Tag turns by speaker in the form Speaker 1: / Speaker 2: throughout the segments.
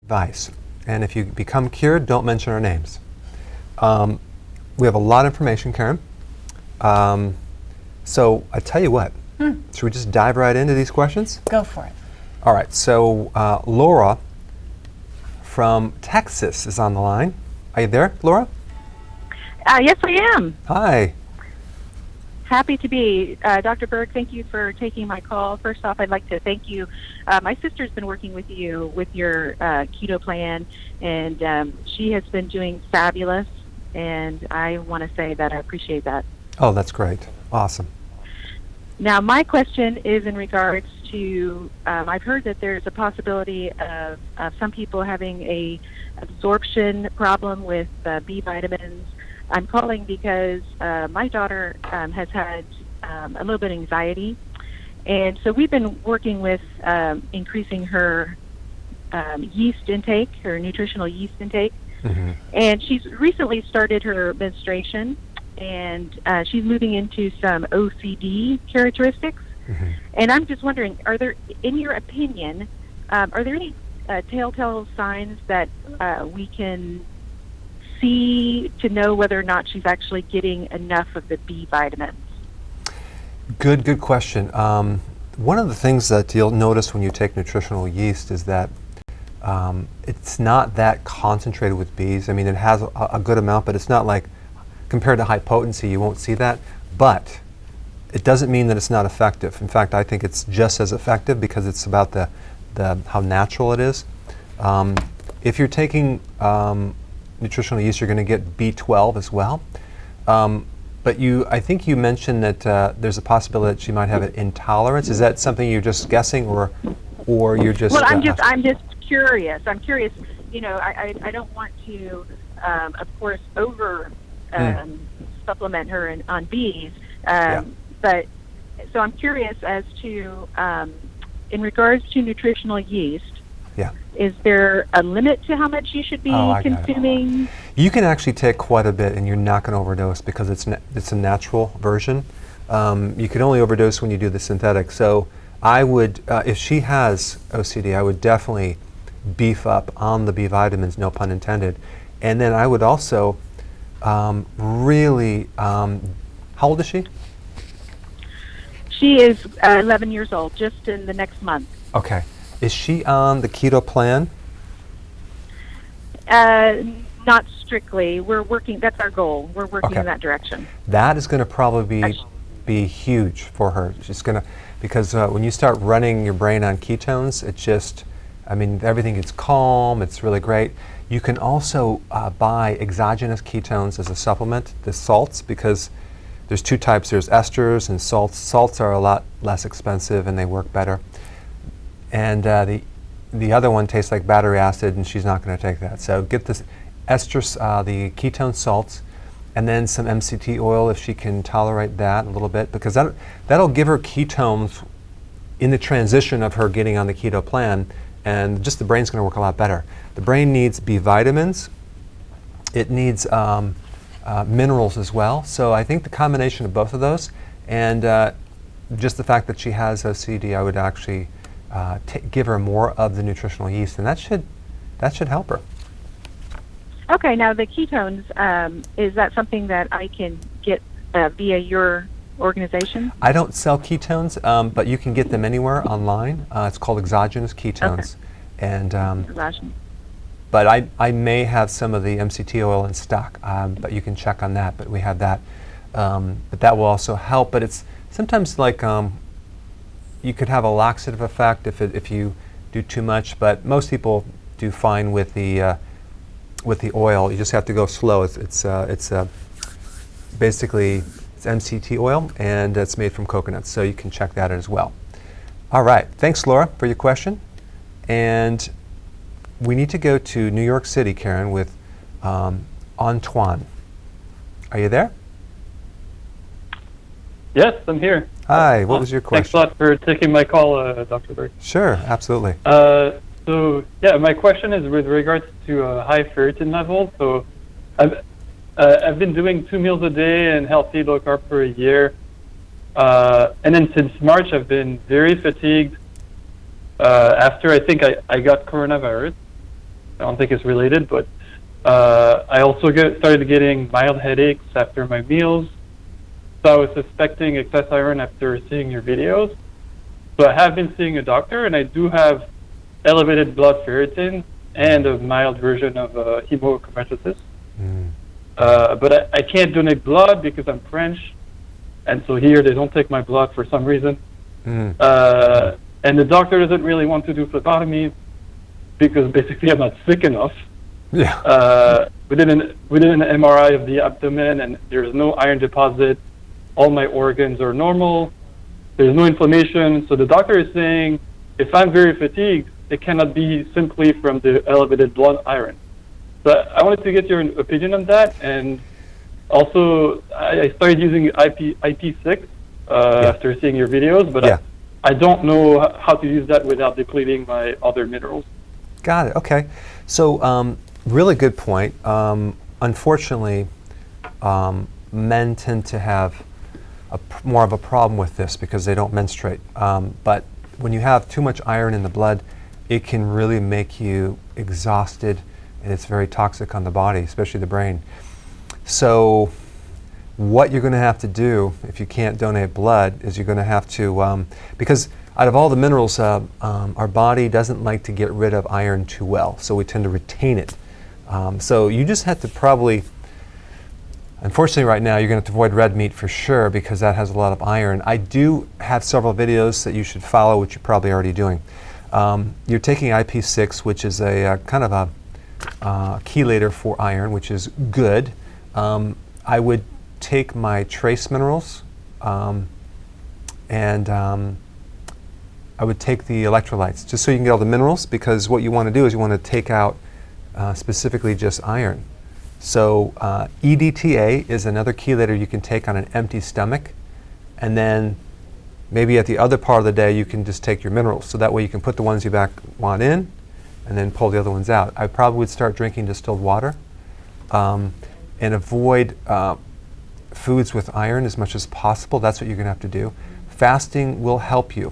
Speaker 1: advice. And if you become cured, don't mention our names. We have a lot of information, Karen. So I tell you what, should we just dive right into these questions?
Speaker 2: Go for it.
Speaker 1: All right, so Laura from Texas is on the line. Are you there, Laura?
Speaker 3: Yes, I am.
Speaker 1: Hi.
Speaker 3: Happy to be. Dr. Berg, thank you for taking my call. First off, I'd like to thank you. My sister's been working with you with your keto plan, and she has been doing fabulous, and I want to say that I appreciate that.
Speaker 1: Oh, that's great. Awesome.
Speaker 3: Now, my question is in regards to, I've heard that there's a possibility of some people having a absorption problem with B vitamins. I'm calling because my daughter has had a little bit of anxiety, and so we've been working with increasing her yeast intake, her nutritional yeast intake, and she's recently started her menstruation, and she's moving into some OCD characteristics, and I'm just wondering, are there, in your opinion, are there any telltale signs that we can see to know whether or not she's actually getting enough of the B vitamins?
Speaker 1: Good question. One of the things that you'll notice when you take nutritional yeast is that it's not that concentrated with Bs. I mean, it has a good amount, but it's not like, compared to high potency, you won't see that. But it doesn't mean that it's not effective. In fact, I think it's just as effective because it's about the how natural it is. If you're taking nutritional yeast, you're going to get B12 as well. But I think you mentioned that there's a possibility that she might have an intolerance. Is that something you're just guessing, or you're just?
Speaker 3: Well, I'm just curious. I'm curious. You know, I don't want to, of course, over supplement her on Bs. But so I'm curious as to, in regards to nutritional yeast.
Speaker 1: Yeah.
Speaker 3: Is there a limit to how much you should be consuming?
Speaker 1: You can actually take quite a bit, and you're not going to overdose because it's a natural version. You can only overdose when you do the synthetic. So I would, if she has OCD, I would definitely beef up on the B vitamins, no pun intended. And then I would also really, how old is she?
Speaker 3: She is 11 years old, just in the next month.
Speaker 1: Okay. Is she on the keto plan?
Speaker 3: Not strictly. We're working, that's our goal. We're working in that direction.
Speaker 1: That is going to probably be huge for her. She's going to, because when you start running your brain on ketones, it just, I mean, everything gets calm. It's really great. You can also buy exogenous ketones as a supplement, the salts, because there's two types. There's esters and salts. Salts are a lot less expensive and they work better. And the other one tastes like battery acid, and she's not going to take that. So get this esters, the ketone salts, and then some MCT oil if she can tolerate that a little bit, because that'll give her ketones in the transition of her getting on the keto plan, and just the brain's going to work a lot better. The brain needs B vitamins. It needs minerals as well. So I think the combination of both of those, and just the fact that she has OCD, I would actually give her more of the nutritional yeast, and that should help her.
Speaker 3: Okay, now the ketones, is that something that I can get via your organization?
Speaker 1: I don't sell ketones, but you can get them anywhere online. It's called exogenous ketones. Okay. And but I may have some of the MCT oil in stock, but you can check on that. But we have that. But that will also help. But it's sometimes like you could have a laxative effect if you do too much. But most people do fine with the oil. You just have to go slow. It's basically it's MCT oil, and it's made from coconuts. So you can check that out as well. All right. Thanks, Laura, for your question. And we need to go to New York City, Karen, with Antoine. Are you there?
Speaker 4: Yes, I'm here.
Speaker 1: Hi, what was your question?
Speaker 4: Thanks a lot for taking my call, Dr. Berg.
Speaker 1: Sure, absolutely.
Speaker 4: So, yeah, my question is with regards to high ferritin level. So, I've been doing 2 meals a day and healthy low carb for a year. And then since March, I've been very fatigued after I think I got coronavirus. I don't think it's related, but I also started getting mild headaches after my meals. So I was suspecting excess iron after seeing your videos. So I have been seeing a doctor, and I do have elevated blood ferritin and a mild version of hemochromatosis. But I can't donate blood because I'm French, and so here they don't take my blood for some reason. And the doctor doesn't really want to do phlebotomy because basically I'm not sick enough.
Speaker 1: Yeah.
Speaker 4: We did an MRI of the abdomen, and there's no iron deposit. All my organs are normal. There's no inflammation. So the doctor is saying, if I'm very fatigued, it cannot be simply from the elevated blood iron. So I wanted to get your opinion on that. And also, I started using IP6 after seeing your videos, but I don't know how to use that without depleting my other minerals.
Speaker 1: Got it. Okay. So really good point. Unfortunately, men tend to have more of a problem with this because they don't menstruate. But when you have too much iron in the blood, it can really make you exhausted, and it's very toxic on the body, especially the brain. So what you're going to have to do if you can't donate blood is you're going to have to, because out of all the minerals, our body doesn't like to get rid of iron too well, so we tend to retain it. So you just have to probably, unfortunately right now, you're going to have to avoid red meat for sure because that has a lot of iron. I do have several videos that you should follow, which you're probably already doing. You're taking IP6, which is a kind of a chelator for iron, which is good. I would take my trace minerals and I would take the electrolytes just so you can get all the minerals, because what you want to do is you want to take out specifically just iron. So EDTA is another chelator you can take on an empty stomach, and then maybe at the other part of the day you can just take your minerals, so that way you can put the ones you want in and then pull the other ones out. I probably would start drinking distilled water and avoid foods with iron as much as possible. That's what you're going to have to do. Fasting will help you.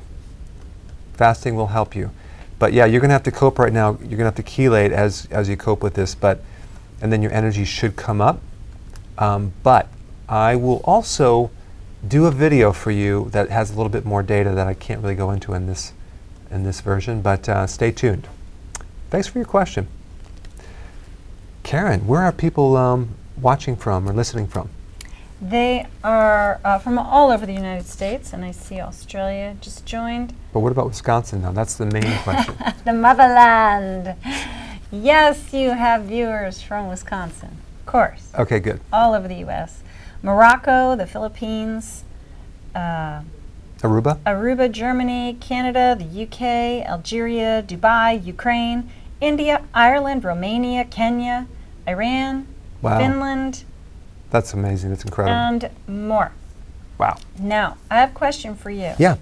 Speaker 1: Fasting will help you. But yeah, you're going to have to cope right now. You're going to have to chelate as you cope with this, and then your energy should come up. But I will also do a video for you that has a little bit more data that I can't really go into in this version, but stay tuned. Thanks for your question. Karen, where are people watching from or listening from?
Speaker 2: They are from all over the United States, and I see Australia just joined.
Speaker 1: But what about Wisconsin now? That's the main question.
Speaker 2: The motherland. Yes, you have viewers from Wisconsin, of course.
Speaker 1: Okay, good.
Speaker 2: All over the U.S. Morocco, the Philippines,
Speaker 1: Aruba,
Speaker 2: Germany, Canada, the UK, Algeria, Dubai, Ukraine, India, Ireland, Romania, Kenya, Iran, Finland.
Speaker 1: That's amazing. That's incredible.
Speaker 2: And more.
Speaker 1: Wow.
Speaker 2: Now, I have a question for you.
Speaker 1: Yeah.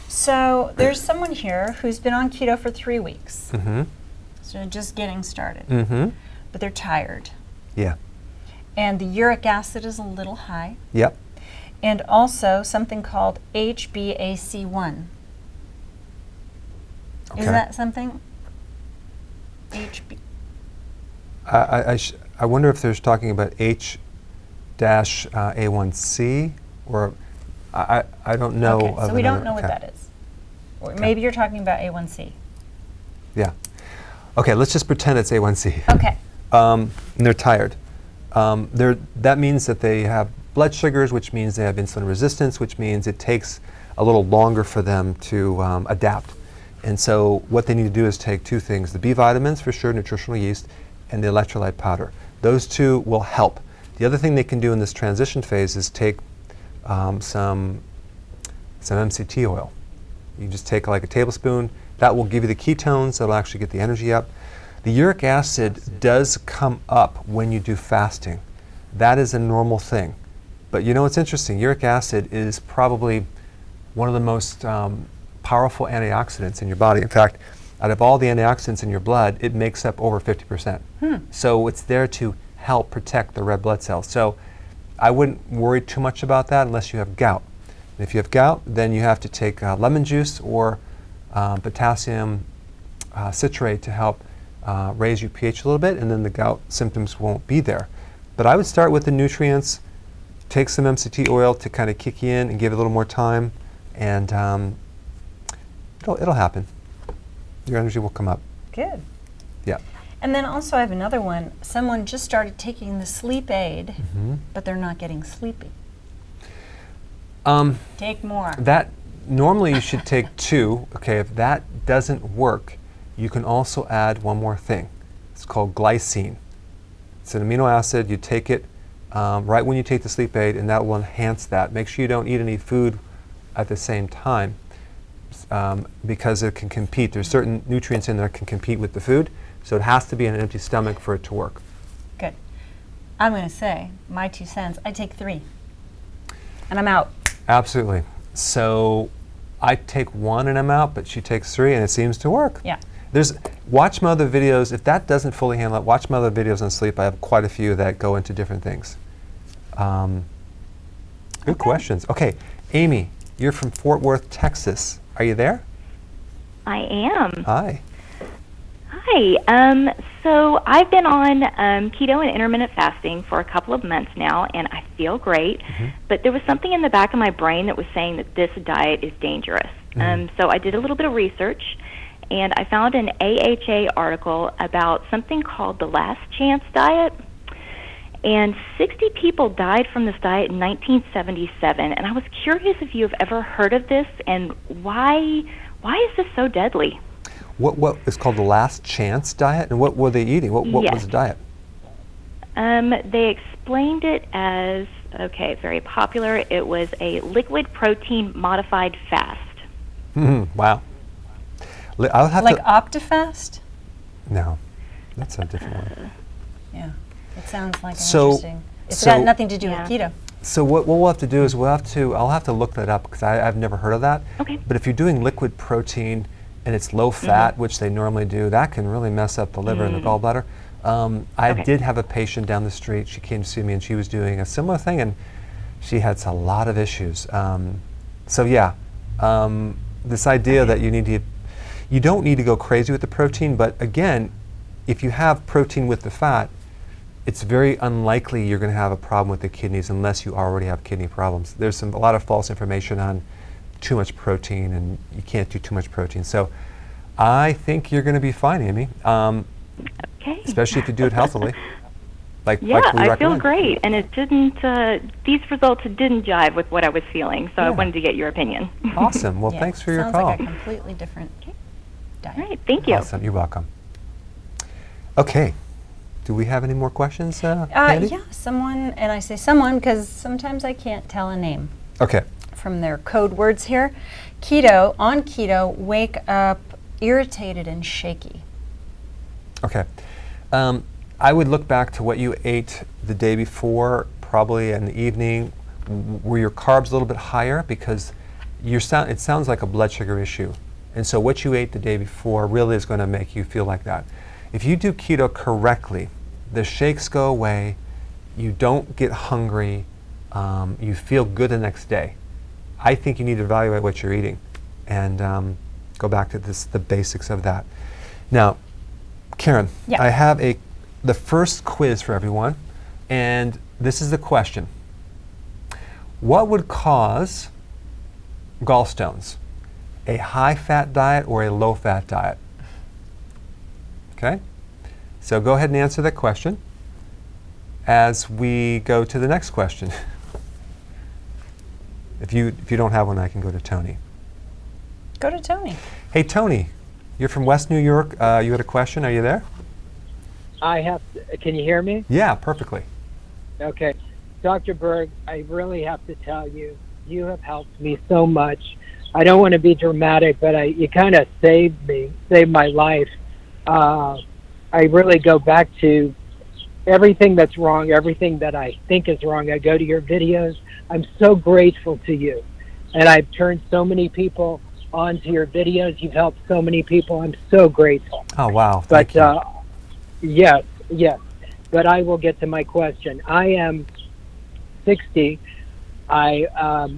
Speaker 2: So there's someone here who's been on keto for 3 weeks.
Speaker 1: Mm-hmm.
Speaker 2: So just getting started.
Speaker 1: Mm-hmm.
Speaker 2: But they're tired.
Speaker 1: Yeah.
Speaker 2: And the uric acid is a little high.
Speaker 1: Yep.
Speaker 2: And also something called HbAC1.
Speaker 1: Okay.
Speaker 2: Is that something? HB.
Speaker 1: I wonder if there's talking about H-A1C, or I don't know.
Speaker 2: Okay, so we don't know what that is. Or maybe you're talking about A1C.
Speaker 1: Yeah. Okay, let's just pretend it's A1C.
Speaker 2: Okay.
Speaker 1: And they're tired. That means that they have blood sugars, which means they have insulin resistance, which means it takes a little longer for them to adapt. And so what they need to do is take two things: the B vitamins for sure, nutritional yeast, and the electrolyte powder. Those two will help. The other thing they can do in this transition phase is take some MCT oil. You just take like a tablespoon. That will give you the ketones. That'll actually get the energy up. The uric acid does come up when you do fasting. That is a normal thing. But you know what's interesting? Uric acid is probably one of the most powerful antioxidants in your body. In fact, out of all the antioxidants in your blood, it makes up over 50%. So it's there to help protect the red blood cells. So I wouldn't worry too much about that unless you have gout. And if you have gout, then you have to take lemon juice or potassium citrate to help raise your pH a little bit, and then the gout symptoms won't be there. But I would start with the nutrients, take some MCT oil to kind of kick you in and give it a little more time, and it'll happen. Your energy will come up.
Speaker 2: Good.
Speaker 1: Yeah.
Speaker 2: And then also I have another one. Someone just started taking the sleep aid, but they're not getting sleepy. Take more.
Speaker 1: That normally you should take 2. Okay, if that doesn't work, you can also add one more thing. It's called glycine. It's an amino acid. You take it right when you take the sleep aid, and that will enhance that. Make sure you don't eat any food at the same time because it can compete. There's certain nutrients in there that can compete with the food, so it has to be on an empty stomach for it to work.
Speaker 2: Good. I'm going to say, my 2 cents, I take 3. And I'm out.
Speaker 1: Absolutely. So I take 1 and I'm out, but she takes 3 and it seems to work.
Speaker 2: Yeah.
Speaker 1: Watch my other videos. If that doesn't fully handle it, watch my other videos on sleep. I have quite a few that go into different things. Good questions. Okay, Amy, you're from Fort Worth, Texas. Are you there?
Speaker 5: I am.
Speaker 1: Hi.
Speaker 5: Hi. So I've been on keto and intermittent fasting for a couple of months now, and I feel great. But there was something in the back of my brain that was saying that this diet is dangerous. So I did a little bit of research, and I found an AHA article about something called the Last Chance diet. And 60 people died from this diet in 1977. And I was curious if you have ever heard of this, and why is this so deadly?
Speaker 1: What is called the Last Chance diet, and what were they eating? What was the diet?
Speaker 5: They explained it as, very popular. It was a liquid protein modified fast.
Speaker 1: Wow. I'll have
Speaker 2: like
Speaker 1: to.
Speaker 2: Optifast?
Speaker 1: No, that's a different one.
Speaker 2: Yeah, it sounds like
Speaker 1: So-
Speaker 2: interesting. It's got nothing to do with keto.
Speaker 1: So what we'll have to do is I'll have to look that up because I've never heard of that.
Speaker 5: Okay.
Speaker 1: But if you're doing liquid protein and it's low fat, which they normally do, that can really mess up the liver and the gallbladder. I did have a patient down the street. She came to see me and she was doing a similar thing, and she had a lot of issues. This idea that you don't need to go crazy with the protein, but again, if you have protein with the fat, it's very unlikely you're going to have a problem with the kidneys unless you already have kidney problems. There's a lot of false information on too much protein, and you can't do too much protein. So I think you're going to be fine, Amy, especially if you do it healthily. Like we
Speaker 5: I
Speaker 1: recommend.
Speaker 5: feel great, and it didn't. These results didn't jive with what I was feeling, so I wanted to get your opinion.
Speaker 1: Awesome. Well, thanks for your
Speaker 2: sounds
Speaker 1: call.
Speaker 2: like a completely different diet.
Speaker 5: All right, thank you.
Speaker 1: Awesome. You're welcome. Okay. Do we have any more questions, Andy?
Speaker 2: Yeah, someone, and I say someone because sometimes I can't tell a name
Speaker 1: Okay.
Speaker 2: from their code words here. On keto, wake up irritated and shaky.
Speaker 1: Okay. I would look back to what you ate the day before, probably in the evening. Were your carbs a little bit higher? Because it sounds like a blood sugar issue. And so what you ate the day before really is going to make you feel like that. If you do keto correctly, the shakes go away, you don't get hungry, you feel good the next day. I think you need to evaluate what you're eating and go back to the basics of that. Now, Karen, I have the first quiz for everyone, and this is the question. What would cause gallstones? A high-fat diet or a low-fat diet? Okay, so go ahead and answer that question as we go to the next question. If you don't have one, I can go to Tony.
Speaker 2: Go to Tony.
Speaker 1: Hey, Tony, you're from West New York. You had a question. Are you there?
Speaker 6: Can you hear me?
Speaker 1: Yeah, perfectly.
Speaker 6: Okay. Dr. Berg, I really have to tell you, you have helped me so much. I don't want to be dramatic, but you kind of saved my life. I really go back to everything that's wrong, everything that I think is wrong. I go to your videos. I'm so grateful to you. And I've turned so many people onto your videos. You've helped so many people. I'm so grateful.
Speaker 1: Oh, wow. Thank you.
Speaker 6: Yes. But I will get to my question. I am 60. I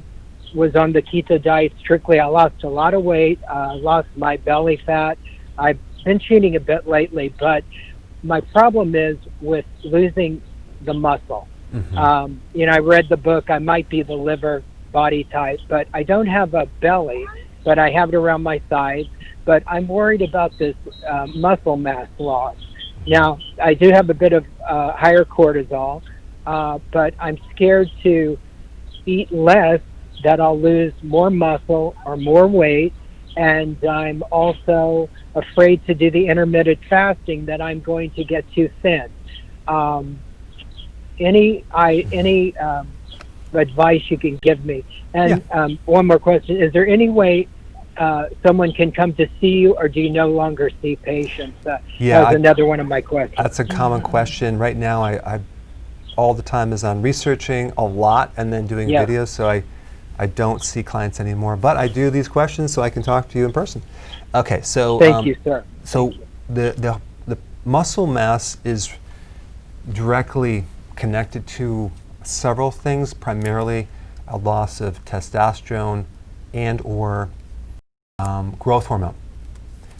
Speaker 6: was on the keto diet strictly. I lost a lot of weight, lost my belly fat. I been cheating a bit lately, but my problem is with losing the muscle. You know, I read the book, I might be the liver body type, but I don't have a belly, but I have it around my thighs. But I'm worried about this muscle mass loss. Now, I do have a bit of higher cortisol, but I'm scared to eat less, that I'll lose more muscle or more weight. And I'm also afraid to do the intermittent fasting, that I'm going to get too thin. Any advice you can give me? And one more question: is there any way someone can come to see you, or do you no longer see patients? That was another one of my questions.
Speaker 1: That's a common question. Right now, I all the time is on researching a lot and then doing videos, so I don't see clients anymore. But I do these questions so I can talk to you in person. Okay, so
Speaker 6: thank you, sir.
Speaker 1: So the muscle mass is directly connected to several things, primarily a loss of testosterone and or growth hormone.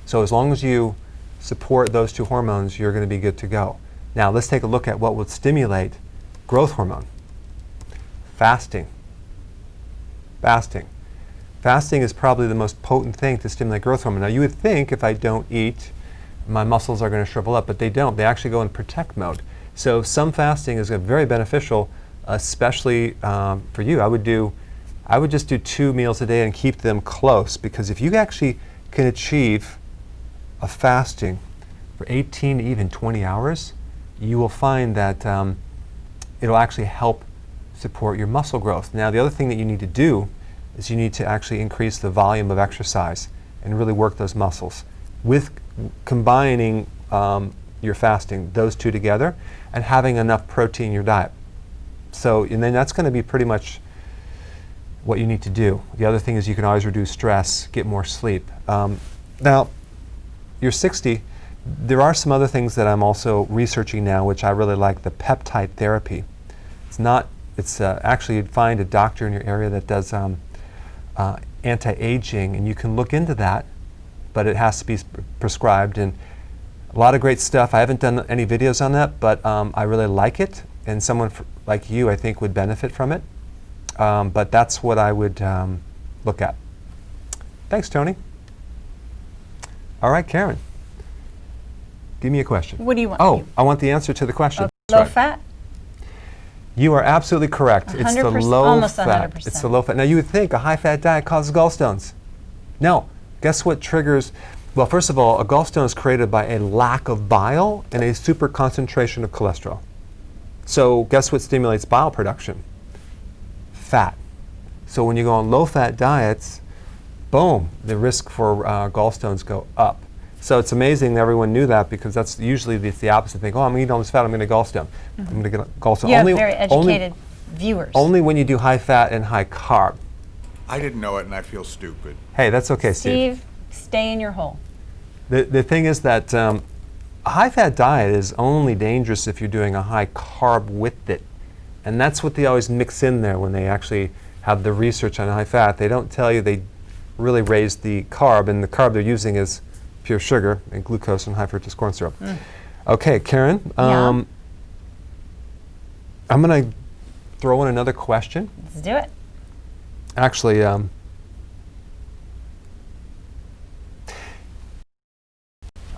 Speaker 1: So as long as you support those two hormones, you're going to be good to go. Now let's take a look at what would stimulate growth hormone. Fasting. Fasting is probably the most potent thing to stimulate growth hormone. Now you would think if I don't eat, my muscles are going to shrivel up, but they don't. They actually go in protect mode. So some fasting is very beneficial, especially for you. I would just do 2 meals a day and keep them close, because if you actually can achieve a fasting for 18 to even 20 hours, you will find that it'll actually help support your muscle growth. Now the other thing that you need to do is you need to actually increase the volume of exercise and really work those muscles with combining your fasting, those two together, and having enough protein in your diet. So, and then that's going to be pretty much what you need to do. The other thing is you can always reduce stress, get more sleep. Now, you're 60. There are some other things that I'm also researching now, which I really like, the peptide therapy. It's actually, you'd find a doctor in your area that does anti-aging, and you can look into that, but it has to be prescribed. And a lot of great stuff. I haven't done any videos on that, but I really like it, and someone like you, I think, would benefit from it. But that's what I would look at. Thanks, Tony. All right, Karen. Give me a question.
Speaker 2: What do you want?
Speaker 1: Oh, I want the answer to the question.
Speaker 2: Low fat?
Speaker 1: You are absolutely correct. It's the low
Speaker 2: almost
Speaker 1: fat.
Speaker 2: 100%.
Speaker 1: It's the low fat. Now you would think a high fat diet causes gallstones. No. Guess what triggers? Well, first of all, a gallstone is created by a lack of bile and a super concentration of cholesterol. So guess what stimulates bile production? Fat. So when you go on low fat diets, boom, the risk for gallstones go up. So it's amazing that everyone knew that, because that's usually the opposite thing. Oh, I'm eating all this fat, I'm going to get gallstone. I'm going to get a gallstone.
Speaker 2: You have very educated viewers.
Speaker 1: Only when you do high fat and high carb.
Speaker 7: I didn't know it, and I feel stupid.
Speaker 1: Hey, that's okay, Steve.
Speaker 2: Steve, stay in your hole.
Speaker 1: The thing is that a high fat diet is only dangerous if you're doing a high carb with it. And that's what they always mix in there when they actually have the research on high fat. They don't tell you they really raise the carb, and the carb they're using is pure sugar and glucose and high fructose corn syrup. Okay, Karen, I'm going to throw in another question.
Speaker 2: Let's do it.
Speaker 1: Actually, all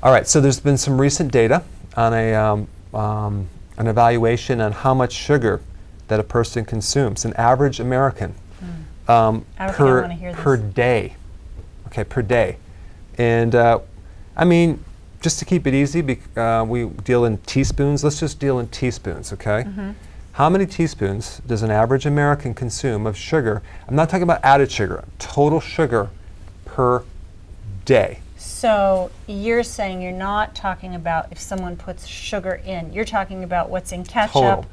Speaker 1: right, so there's been some recent data on an evaluation on how much sugar that a person consumes, an average American, per day. Okay, per day. And I mean, just to keep it easy, we deal in teaspoons. Let's just deal in teaspoons, okay? How many teaspoons does an average American consume of sugar? I'm not talking about added sugar, total sugar per day.
Speaker 2: So you're saying you're not talking about if someone puts sugar in. You're talking about what's in ketchup,
Speaker 1: Total.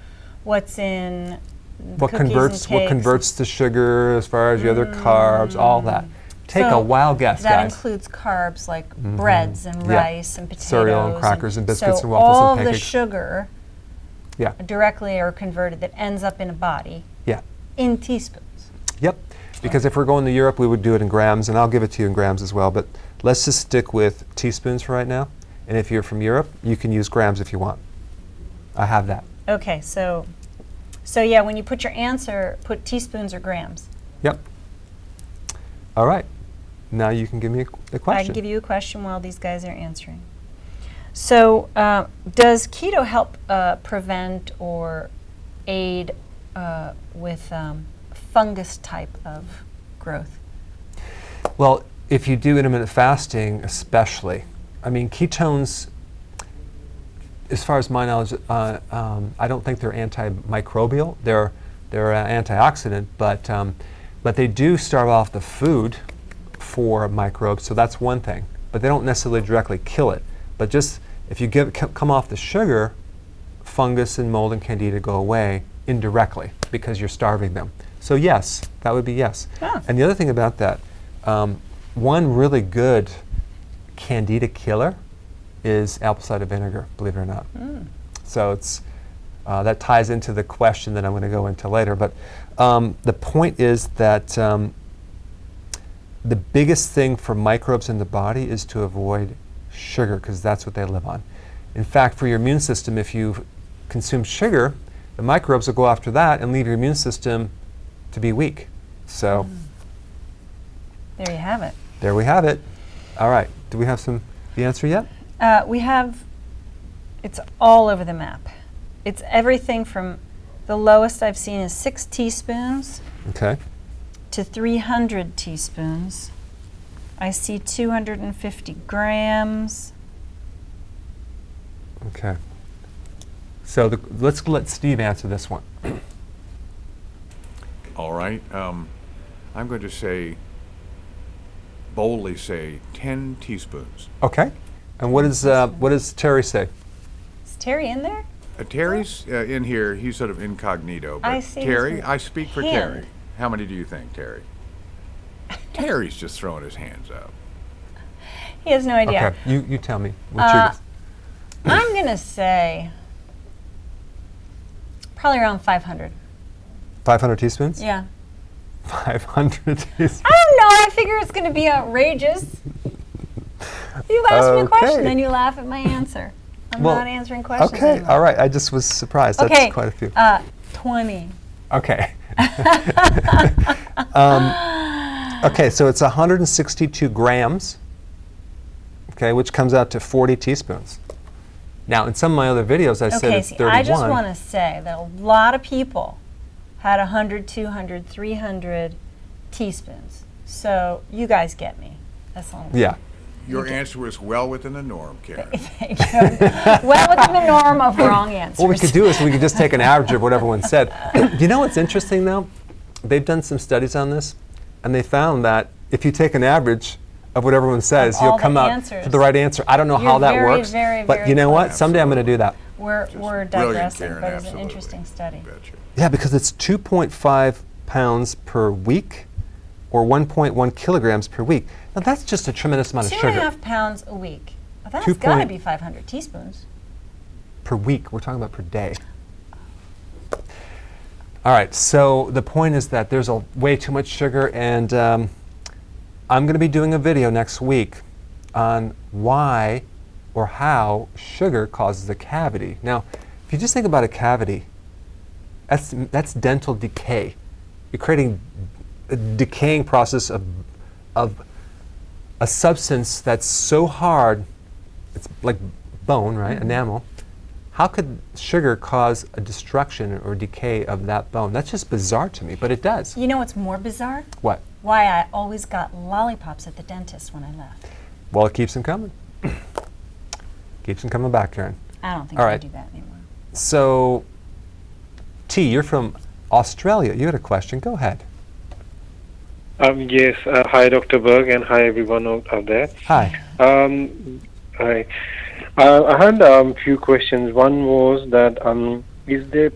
Speaker 2: What's in
Speaker 1: What
Speaker 2: cookies and
Speaker 1: converts to sugar as far as the other carbs, all that. Take a wild guess,
Speaker 2: that
Speaker 1: guys.
Speaker 2: includes carbs like breads and rice and potatoes.
Speaker 1: Cereal and crackers and biscuits
Speaker 2: so
Speaker 1: and waffles
Speaker 2: all
Speaker 1: and pancakes.
Speaker 2: the sugar directly are converted that ends up in a body in teaspoons.
Speaker 1: Yep. Because if we're going to Europe, we would do it in grams, and I'll give it to you in grams as well. But let's just stick with teaspoons for right now. And if you're from Europe, you can use grams if you want. I have that.
Speaker 2: Okay, so yeah, when you put your answer, put teaspoons or grams.
Speaker 1: Yep. All right. Now you can give me a question.
Speaker 2: I can give you a question while these guys are answering. So, does keto help prevent or aid with fungus type of growth?
Speaker 1: Well, if you do intermittent fasting, especially, I mean, ketones, as far as my knowledge, I don't think they're antimicrobial. They're antioxidant, but they do starve off the food for microbes, so that's one thing. But they don't necessarily directly kill it. But just if you come off the sugar, fungus and mold and candida go away indirectly because you're starving them. So yes, that would be yes.
Speaker 2: Ah.
Speaker 1: And the other thing about that, one really good candida killer is apple cider vinegar, believe it or not. So it's that ties into the question that I'm going to go into later. But the point is that the biggest thing for microbes in the body is to avoid sugar, because that's what they live on. In fact, for your immune system, if you consume sugar, the microbes will go after that and leave your immune system to be weak. So
Speaker 2: There you have it.
Speaker 1: there we have it. All right. Do we have the answer yet?
Speaker 2: We have, it's all over the map. It's everything from the lowest I've seen is 6 teaspoons
Speaker 1: Okay.
Speaker 2: to 300 teaspoons. I see 250 grams.
Speaker 1: Okay. So let's let Steve answer this one.
Speaker 7: All right. I'm going to boldly say 10 teaspoons.
Speaker 1: Okay. And what does Terry say?
Speaker 2: Is Terry in there?
Speaker 7: Terry's in here. He's sort of incognito. But
Speaker 2: I see
Speaker 7: Terry,
Speaker 2: his
Speaker 7: I speak for
Speaker 2: hand.
Speaker 7: Terry. How many do you think, Terry? Terry's just throwing his hands up.
Speaker 2: He has no idea.
Speaker 1: Okay. You tell me. What's yours?
Speaker 2: I'm going to say probably around 500.
Speaker 1: 500 teaspoons?
Speaker 2: Yeah.
Speaker 1: 500 teaspoons.
Speaker 2: I don't know. I figure it's going to be outrageous. You ask me a question,
Speaker 1: Okay.
Speaker 2: then you laugh at my answer. I'm
Speaker 1: Well,
Speaker 2: not answering questions
Speaker 1: Okay.
Speaker 2: anymore.
Speaker 1: All right. I just was surprised.
Speaker 2: Okay.
Speaker 1: That's quite a few.
Speaker 2: 20.
Speaker 1: Okay. Okay, so it's 162 grams, okay, which comes out to 40 teaspoons. Now, in some of my other videos, I said
Speaker 2: Okay,
Speaker 1: it's
Speaker 2: see,
Speaker 1: 31.
Speaker 2: I just want to say that a lot of people had 100, 200, 300 teaspoons. So you guys get me. That's all.
Speaker 1: Yeah.
Speaker 7: Your answer was well within the norm, Karen.
Speaker 2: Thank you. Well within the norm of wrong answers.
Speaker 1: What we could do is we could just take an average of what everyone said. You know what's interesting, though? They've done some studies on this, and they found that if you take an average of what everyone says,
Speaker 2: Of
Speaker 1: you'll
Speaker 2: all the
Speaker 1: come out
Speaker 2: answers.
Speaker 1: to the right answer. I don't know how
Speaker 2: You're
Speaker 1: that
Speaker 2: very,
Speaker 1: works,
Speaker 2: very,
Speaker 1: but
Speaker 2: very
Speaker 1: you know what?
Speaker 2: close.
Speaker 1: Someday I'm going to do that.
Speaker 2: We're
Speaker 7: Brilliant,
Speaker 2: digressing,
Speaker 7: Karen,
Speaker 2: but it's an
Speaker 7: absolutely.
Speaker 2: interesting study.
Speaker 7: Betcha.
Speaker 1: Yeah, because it's 2.5 pounds per week, or 1.1 kilograms per week. Now that's just a tremendous amount of sugar
Speaker 2: 2.5 pounds a week. Well, that's
Speaker 1: 2
Speaker 2: got to
Speaker 1: point-
Speaker 2: be 500 teaspoons.
Speaker 1: per week. We're talking about per day. All right, so the point is that there's way too much sugar, and I'm going to be doing a video next week on why or how sugar causes a cavity. Now, if you just think about a cavity, that's dental decay. You're creating a decaying process of a substance that's so hard, it's like bone, right? Enamel. How could sugar cause a destruction or decay of that bone? That's just bizarre to me, but it does.
Speaker 2: You know what's more bizarre?
Speaker 1: What?
Speaker 2: Why I always got lollipops at the dentist when I left.
Speaker 1: Well, it keeps them coming. Keeps them coming back, Karen.
Speaker 2: I don't think
Speaker 1: All
Speaker 2: I
Speaker 1: right.
Speaker 2: do that anymore.
Speaker 1: So, T, you're from Australia. You had a question. Go ahead.
Speaker 8: Yes. Hi, Dr. Berg, and hi, everyone out there.
Speaker 1: Hi.
Speaker 8: Hi. I had a few questions. One was that is there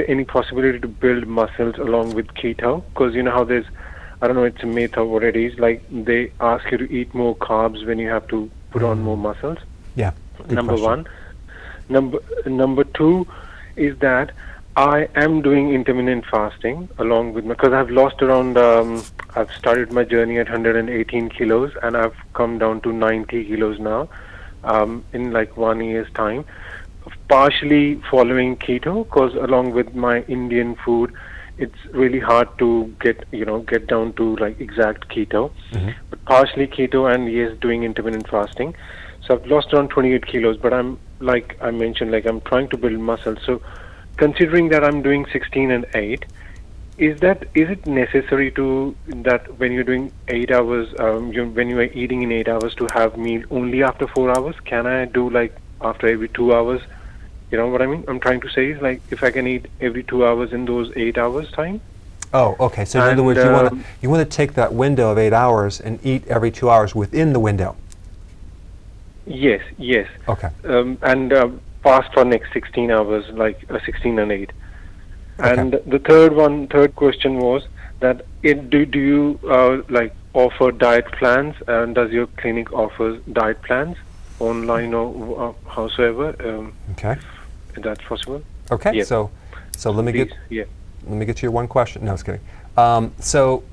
Speaker 8: any possibility to build muscles along with keto? Because you know how there's, I don't know, it's a myth or what it is. Like they ask you to eat more carbs when you have to put on more muscles.
Speaker 1: Yeah. Good
Speaker 8: Number
Speaker 1: question.
Speaker 8: one. Number two is that I am doing intermittent fasting along with because I've lost around. I've started my journey at 118 kilos, and I've come down to 90 kilos now, in like 1 year's time. Partially following keto, because along with my Indian food, it's really hard to get down to like exact keto. But partially keto and yes, doing intermittent fasting. So I've lost around 28 kilos, but I'm like I mentioned, like I'm trying to build muscle. So considering that I'm doing 16 and 8, is it necessary to that when you're doing 8 hours, when you are eating in 8 hours to have meal only after 4 hours? Can I do like after every 2 hours? You know what I mean? I'm trying to say is like if I can eat every 2 hours in those 8 hours time.
Speaker 1: Oh, okay. So in other words, you want to take that window of 8 hours and eat every 2 hours within the window.
Speaker 8: Yes.
Speaker 1: Okay.
Speaker 8: And fast for next 16 hours, like 16 and 8.
Speaker 1: Okay.
Speaker 8: And the third question was that do you like offer diet plans, and does your clinic offer diet plans online or howsoever?
Speaker 1: Okay.
Speaker 8: If that's possible.
Speaker 1: Okay.
Speaker 8: Yeah.
Speaker 1: So let me
Speaker 8: Please,
Speaker 1: let me get to your one question. No, I was kidding. So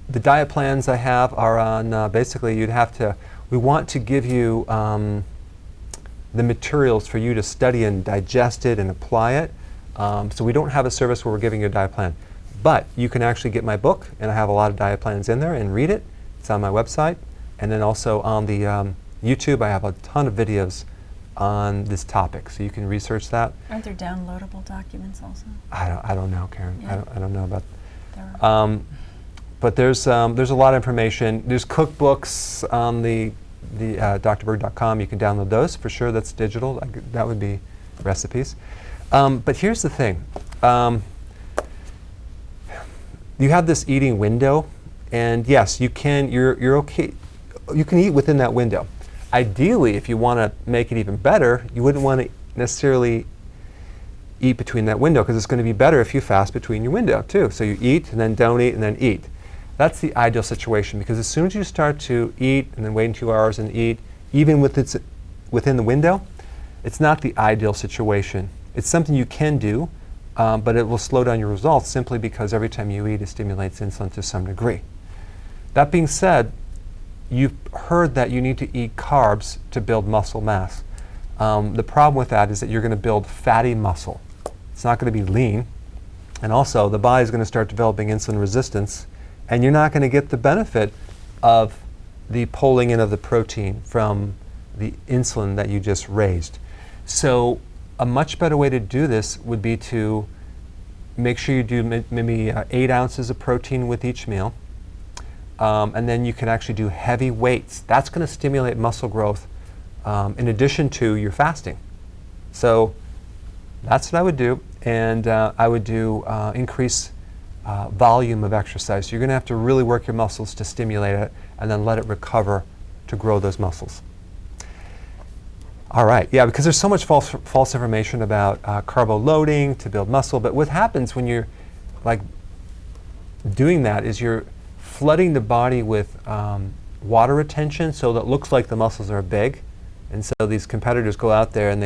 Speaker 1: the diet plans I have are on basically we want to give you the materials for you to study and digest it and apply it. So we don't have a service where we're giving you a diet plan, but you can actually get my book, and I have a lot of diet plans in there, and read it. It's on my website, and then also on the YouTube I have a ton of videos on this topic, so you can research that.
Speaker 2: Aren't there downloadable documents also?
Speaker 1: I don't know, Karen.
Speaker 2: Yeah.
Speaker 1: I don't know about.
Speaker 2: There
Speaker 1: But there's a lot of information. There's cookbooks on the drberg.com. You can download those for sure. That's digital. That would be recipes. But here's the thing. You have this eating window, and yes, you can. You're okay. You can eat within that window. Ideally, if you want to make it even better, you wouldn't want to necessarily eat between that window, because it's going to be better if you fast between your window too. So you eat and then don't eat and then eat. That's the ideal situation, because as soon as you start to eat and then wait 2 hours and eat, even within the window, it's not the ideal situation. It's something you can do, but it will slow down your results simply because every time you eat, it stimulates insulin to some degree. That being said, you've heard that you need to eat carbs to build muscle mass. The problem with that is that you're going to build fatty muscle. It's not going to be lean. And also, the body is going to start developing insulin resistance, and you're not going to get the benefit of the pulling in of the protein from the insulin that you just raised. So a much better way to do this would be to make sure you do maybe 8 ounces of protein with each meal. And then you can actually do heavy weights. That's going to stimulate muscle growth in addition to your fasting. So that's what I would do. And I would do increase volume of exercise. You're going to have to really work your muscles to stimulate it and then let it recover to grow those muscles. All right, yeah, because there's so much false information about carbo loading to build muscle, but what happens when you're like doing that is you're flooding the body with water retention so that it looks like the muscles are big. And so these competitors go out there and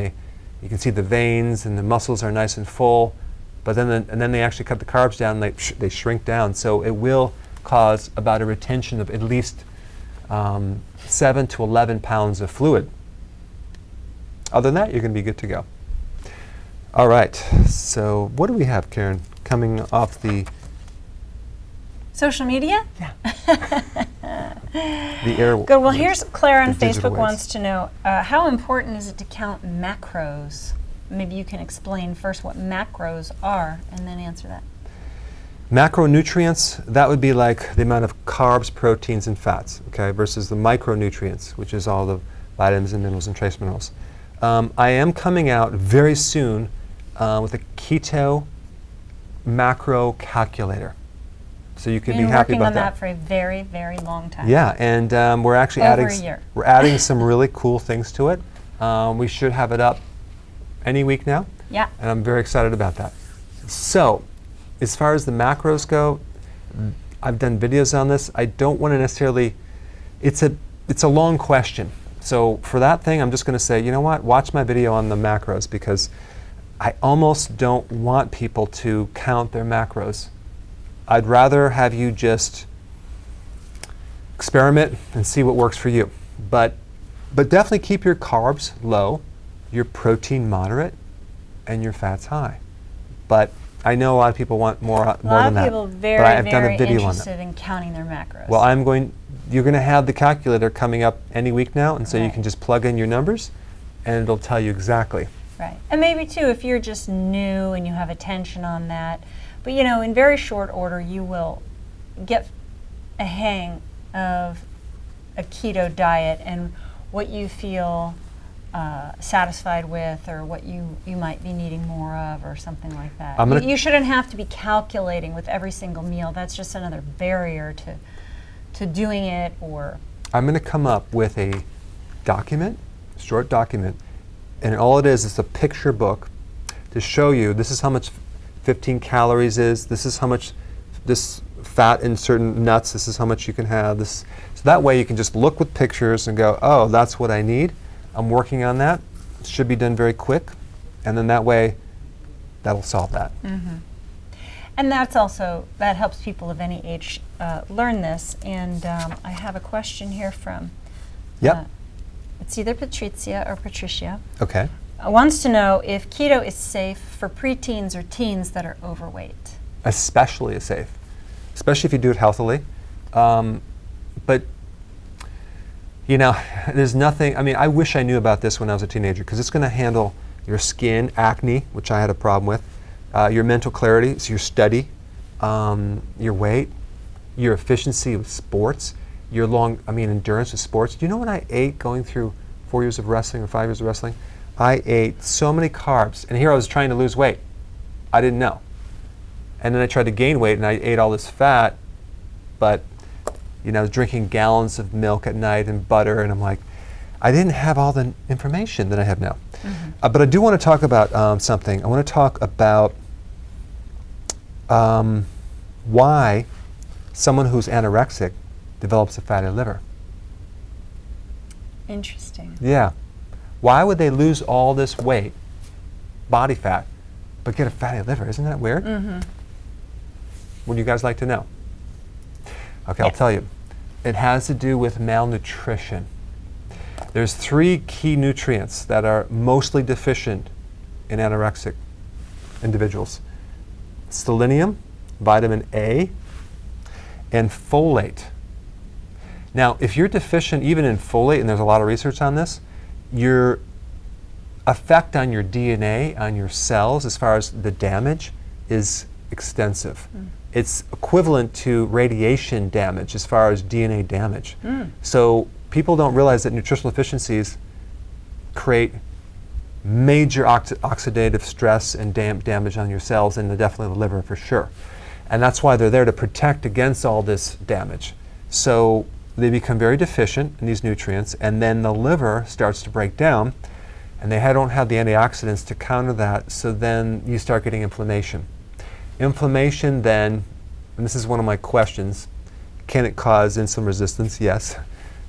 Speaker 1: you can see the veins and the muscles are nice and full, but then they actually cut the carbs down and they shrink down. So it will cause about a retention of at least 7 to 11 pounds of fluid. Other than that, you're going to be good to go. All right, so what do we have, Karen, coming off the
Speaker 2: social media?
Speaker 1: Yeah. The air.
Speaker 2: Good. Well, here's Claire on
Speaker 1: digital
Speaker 2: Facebook
Speaker 1: waves.
Speaker 2: wants to know how important is it to count macros? Maybe you can explain first what macros are and then answer that.
Speaker 1: Macronutrients, that would be like the amount of carbs, proteins, and fats, okay, versus the micronutrients, which is all the vitamins and minerals and trace minerals. I am coming out very soon with a keto macro calculator. So you can be happy about
Speaker 2: working on that for a very, very long time.
Speaker 1: Yeah, and we're actually
Speaker 2: Over a year.
Speaker 1: we're adding some really cool things to it. We should have it up any week now.
Speaker 2: Yeah.
Speaker 1: And I'm very excited about that. So, as far as the macros go, I've done videos on this. I don't want to necessarily, it's a long question. So for that thing, I'm just going to say, you know what, watch my video on the macros, because I almost don't want people to count their macros. I'd rather have you just experiment and see what works for you. But definitely keep your carbs low, your protein moderate, and your fats high. But I know a lot of people want more than that.
Speaker 2: A lot of people
Speaker 1: but I've done
Speaker 2: very
Speaker 1: a video on
Speaker 2: interested
Speaker 1: that.
Speaker 2: in counting their macros.
Speaker 1: Well, you're going to have the calculator coming up any week now, and so you can just plug in your numbers, and it'll tell you exactly.
Speaker 2: Right. And maybe, too, if you're just new and you have attention on that, but, you know, in very short order, you will get a hang of a keto diet and what you feel satisfied with, or what you might be needing more of, or something like that. You shouldn't have to be calculating with every single meal. That's just another barrier to doing it. Or
Speaker 1: I'm going to come up with a document, short document, and all it is a picture book to show you this is how much 15 calories is, this is how much this fat in certain nuts, this is how much you can have. This, so that way you can just look with pictures and go, oh, that's what I need. I'm working on that. It should be done very quick. And then that way, that'll solve that.
Speaker 2: Mm-hmm. And that helps people of any age learn this. And I have a question here from, it's either Patricia or Patricia.
Speaker 1: Okay.
Speaker 2: Wants to know if keto is safe for preteens or teens that are overweight.
Speaker 1: Especially safe, especially if you do it healthily. But you know, there's nothing, I mean, I wish I knew about this when I was a teenager, because it's going to handle your skin, acne, which I had a problem with, your mental clarity, so your study, your weight, your efficiency with sports, your endurance with sports. Do you know what I ate going through 4 years of wrestling or 5 years of wrestling? I ate so many carbs, and here I was trying to lose weight. I didn't know. And then I tried to gain weight, and I ate all this fat, but you know, I was drinking gallons of milk at night and butter, and I'm like, I didn't have all the information that I have now. Mm-hmm. But I do want to talk about something. I want to talk about why someone who's anorexic develops a fatty liver.
Speaker 2: Interesting.
Speaker 1: Yeah. Why would they lose all this weight, body fat, but get a fatty liver? Isn't that weird?
Speaker 2: Mm-hmm.
Speaker 1: Would you guys like to know? Okay, I'll tell you. It has to do with malnutrition. There's 3 key nutrients that are mostly deficient in anorexic individuals. Selenium, vitamin A, and folate. Now, if you're deficient even in folate, and there's a lot of research on this, your effect on your DNA, on your cells, as far as the damage, is extensive. It's equivalent to radiation damage as far as DNA damage. So people don't realize that nutritional deficiencies create major oxidative stress and damage on your cells, and definitely the liver for sure. And that's why they're there to protect against all this damage. So they become very deficient in these nutrients, and then the liver starts to break down, and they don't have the antioxidants to counter that, so then you start getting inflammation. Inflammation then, and this is one of my questions, can it cause insulin resistance? Yes.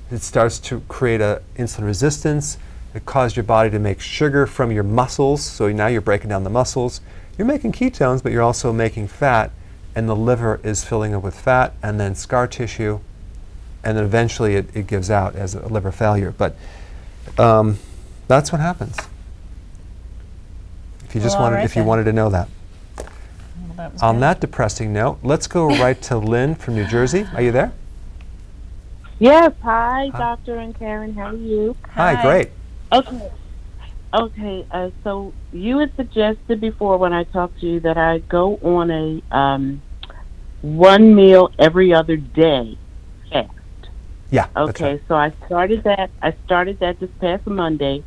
Speaker 1: It starts to create insulin resistance. It causes your body to make sugar from your muscles, so now you're breaking down the muscles. You're making ketones, but you're also making fat, and the liver is filling up with fat, and then scar tissue, and then eventually it gives out as a liver failure. But that's what happens. If you just if you wanted to know that. On that depressing note, let's go right to Lynn from New Jersey. Are you there?
Speaker 9: Yes. Hi, Doctor and Karen. How are you?
Speaker 1: Hi, great.
Speaker 9: Okay. So you had suggested before when I talked to you that I go on a 1 meal every other day fast.
Speaker 1: Yeah.
Speaker 9: Okay.
Speaker 1: Right.
Speaker 9: So I started that this past Monday.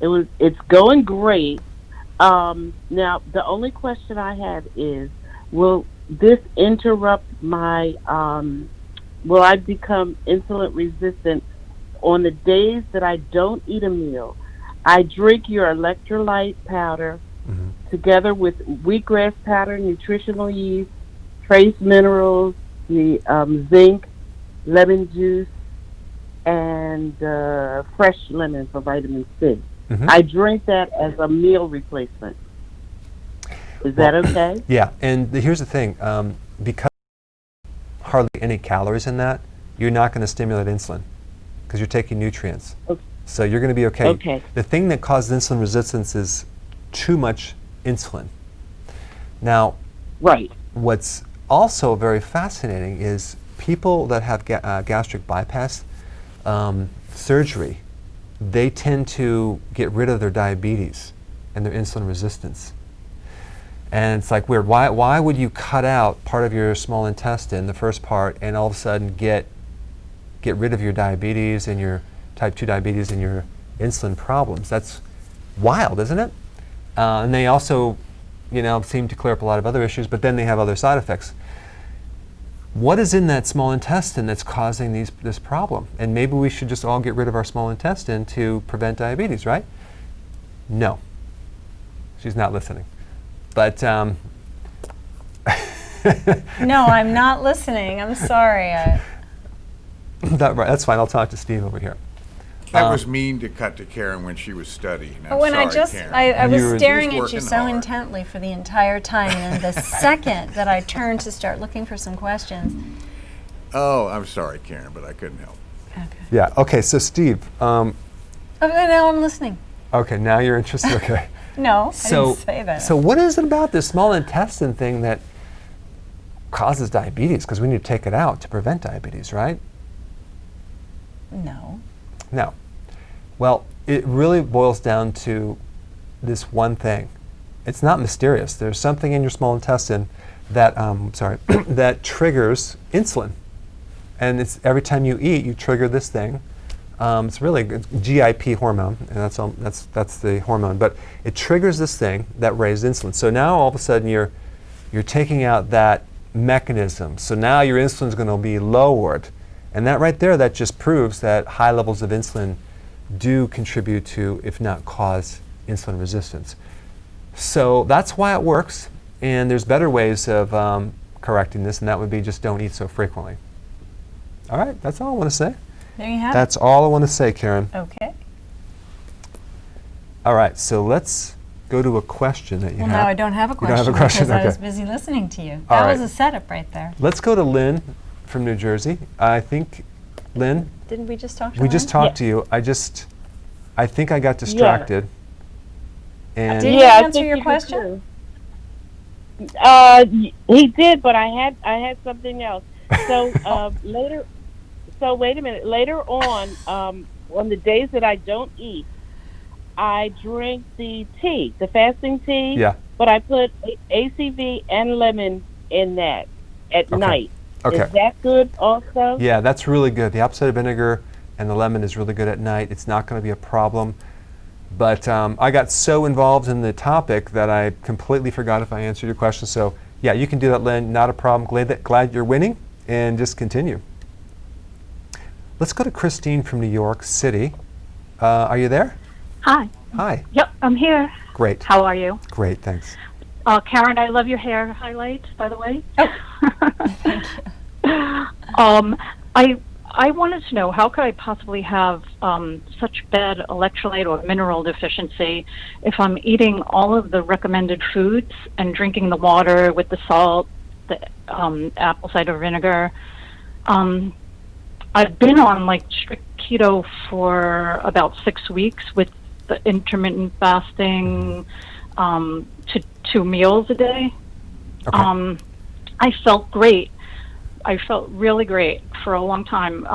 Speaker 9: It's going great. Now, the only question I have is, will this interrupt my, will I become insulin resistant on the days that I don't eat a meal? I drink your electrolyte powder together with wheatgrass powder, nutritional yeast, trace minerals, the zinc, lemon juice, and fresh lemon for vitamin C. I drink that as a meal replacement. Is that okay?
Speaker 1: Yeah, and here's the thing. Because hardly any calories in that, you're not going to stimulate insulin because you're taking nutrients.
Speaker 9: Okay.
Speaker 1: So you're going to be okay.
Speaker 9: Okay.
Speaker 1: The thing that causes insulin resistance is too much insulin. Now,
Speaker 9: Right.
Speaker 1: what's also very fascinating is people that have gastric bypass surgery, they tend to get rid of their diabetes and their insulin resistance. And it's like weird. Why would you cut out part of your small intestine, the first part, and all of a sudden get rid of your diabetes and your type 2 diabetes and your insulin problems? That's wild, isn't it? And they also, seem to clear up a lot of other issues, but then they have other side effects. What is in that small intestine that's causing this problem? And maybe we should just all get rid of our small intestine to prevent diabetes, right? No. She's not listening. But
Speaker 2: No, I'm not listening. I'm sorry.
Speaker 1: that's fine. I'll talk to Steve over here.
Speaker 7: That was mean to cut to Karen when she was studying. I'm
Speaker 2: When
Speaker 7: sorry,
Speaker 2: I just,
Speaker 7: Karen.
Speaker 2: I was
Speaker 1: You were-
Speaker 2: staring
Speaker 7: He
Speaker 2: at
Speaker 7: was
Speaker 2: you
Speaker 7: working
Speaker 2: so
Speaker 7: hard.
Speaker 2: intently for the entire time, and the second that I turned to start looking for some questions.
Speaker 7: Oh, I'm sorry, Karen, but I couldn't help.
Speaker 2: Okay.
Speaker 1: Yeah. Okay. So Steve.
Speaker 2: Okay, now I'm listening.
Speaker 1: Okay. Now you're interested. Okay.
Speaker 2: No, I
Speaker 1: So,
Speaker 2: didn't say that.
Speaker 1: so what is it about this small intestine thing that causes diabetes? Because we need to take it out to prevent diabetes, right?
Speaker 2: No.
Speaker 1: No. Well, it really boils down to this one thing. It's not mysterious. There's something in your small intestine that, that triggers insulin. And it's every time you eat, you trigger this thing. It's really it's GIP hormone, and that's the hormone. But it triggers this thing that raises insulin. So now all of a sudden you're taking out that mechanism. So now your insulin is going to be lowered, and that right there, that just proves that high levels of insulin do contribute to, if not cause, insulin resistance. So that's why it works. And there's better ways of correcting this, and that would be just don't eat so frequently. All right, that's all I want to say.
Speaker 2: There you have
Speaker 1: That's all I want to say, Karen.
Speaker 2: it. Okay.
Speaker 1: All right, so let's go to a question that you
Speaker 2: Well,
Speaker 1: have.
Speaker 2: now I don't have a
Speaker 1: You
Speaker 2: question,
Speaker 1: don't have a question,
Speaker 2: because I was
Speaker 1: okay.
Speaker 2: busy listening to you.
Speaker 1: All
Speaker 2: That
Speaker 1: right.
Speaker 2: was a setup right there.
Speaker 1: Let's go to Lynn from New Jersey. I think, Lynn,
Speaker 2: Didn't we just talk to
Speaker 1: we
Speaker 2: Lynn?
Speaker 1: just talked to you. I think I got distracted. And
Speaker 2: Did he answer your question?
Speaker 9: He did, but I had something else. So later, so wait a minute. Later on the days that I don't eat, I drink the tea, the fasting tea.
Speaker 1: Yeah.
Speaker 9: But I put ACV and lemon in that at night.
Speaker 1: Okay.
Speaker 9: Is that good also?
Speaker 1: Yeah, that's really good. The apple cider vinegar and the lemon is really good at night. It's not going to be a problem. But I got so involved in the topic that I completely forgot if I answered your question. So yeah, you can do that, Lynn. Not a problem. Glad you're winning, and just continue. Let's go to Christine from New York City. Are you there?
Speaker 10: Hi.
Speaker 1: Hi.
Speaker 10: Yep, I'm here.
Speaker 1: Great.
Speaker 10: How are you?
Speaker 1: Great, thanks.
Speaker 10: Karen, I love your hair highlights, by the way.
Speaker 2: Thank you.
Speaker 10: I wanted to know, how could I possibly have such bad electrolyte or mineral deficiency if I'm eating all of the recommended foods and drinking the water with the salt, the apple cider vinegar? I've been on like strict keto for about 6 weeks with the intermittent fasting to 2 meals a day.
Speaker 1: Okay.
Speaker 10: I felt great. I felt really great for a long time.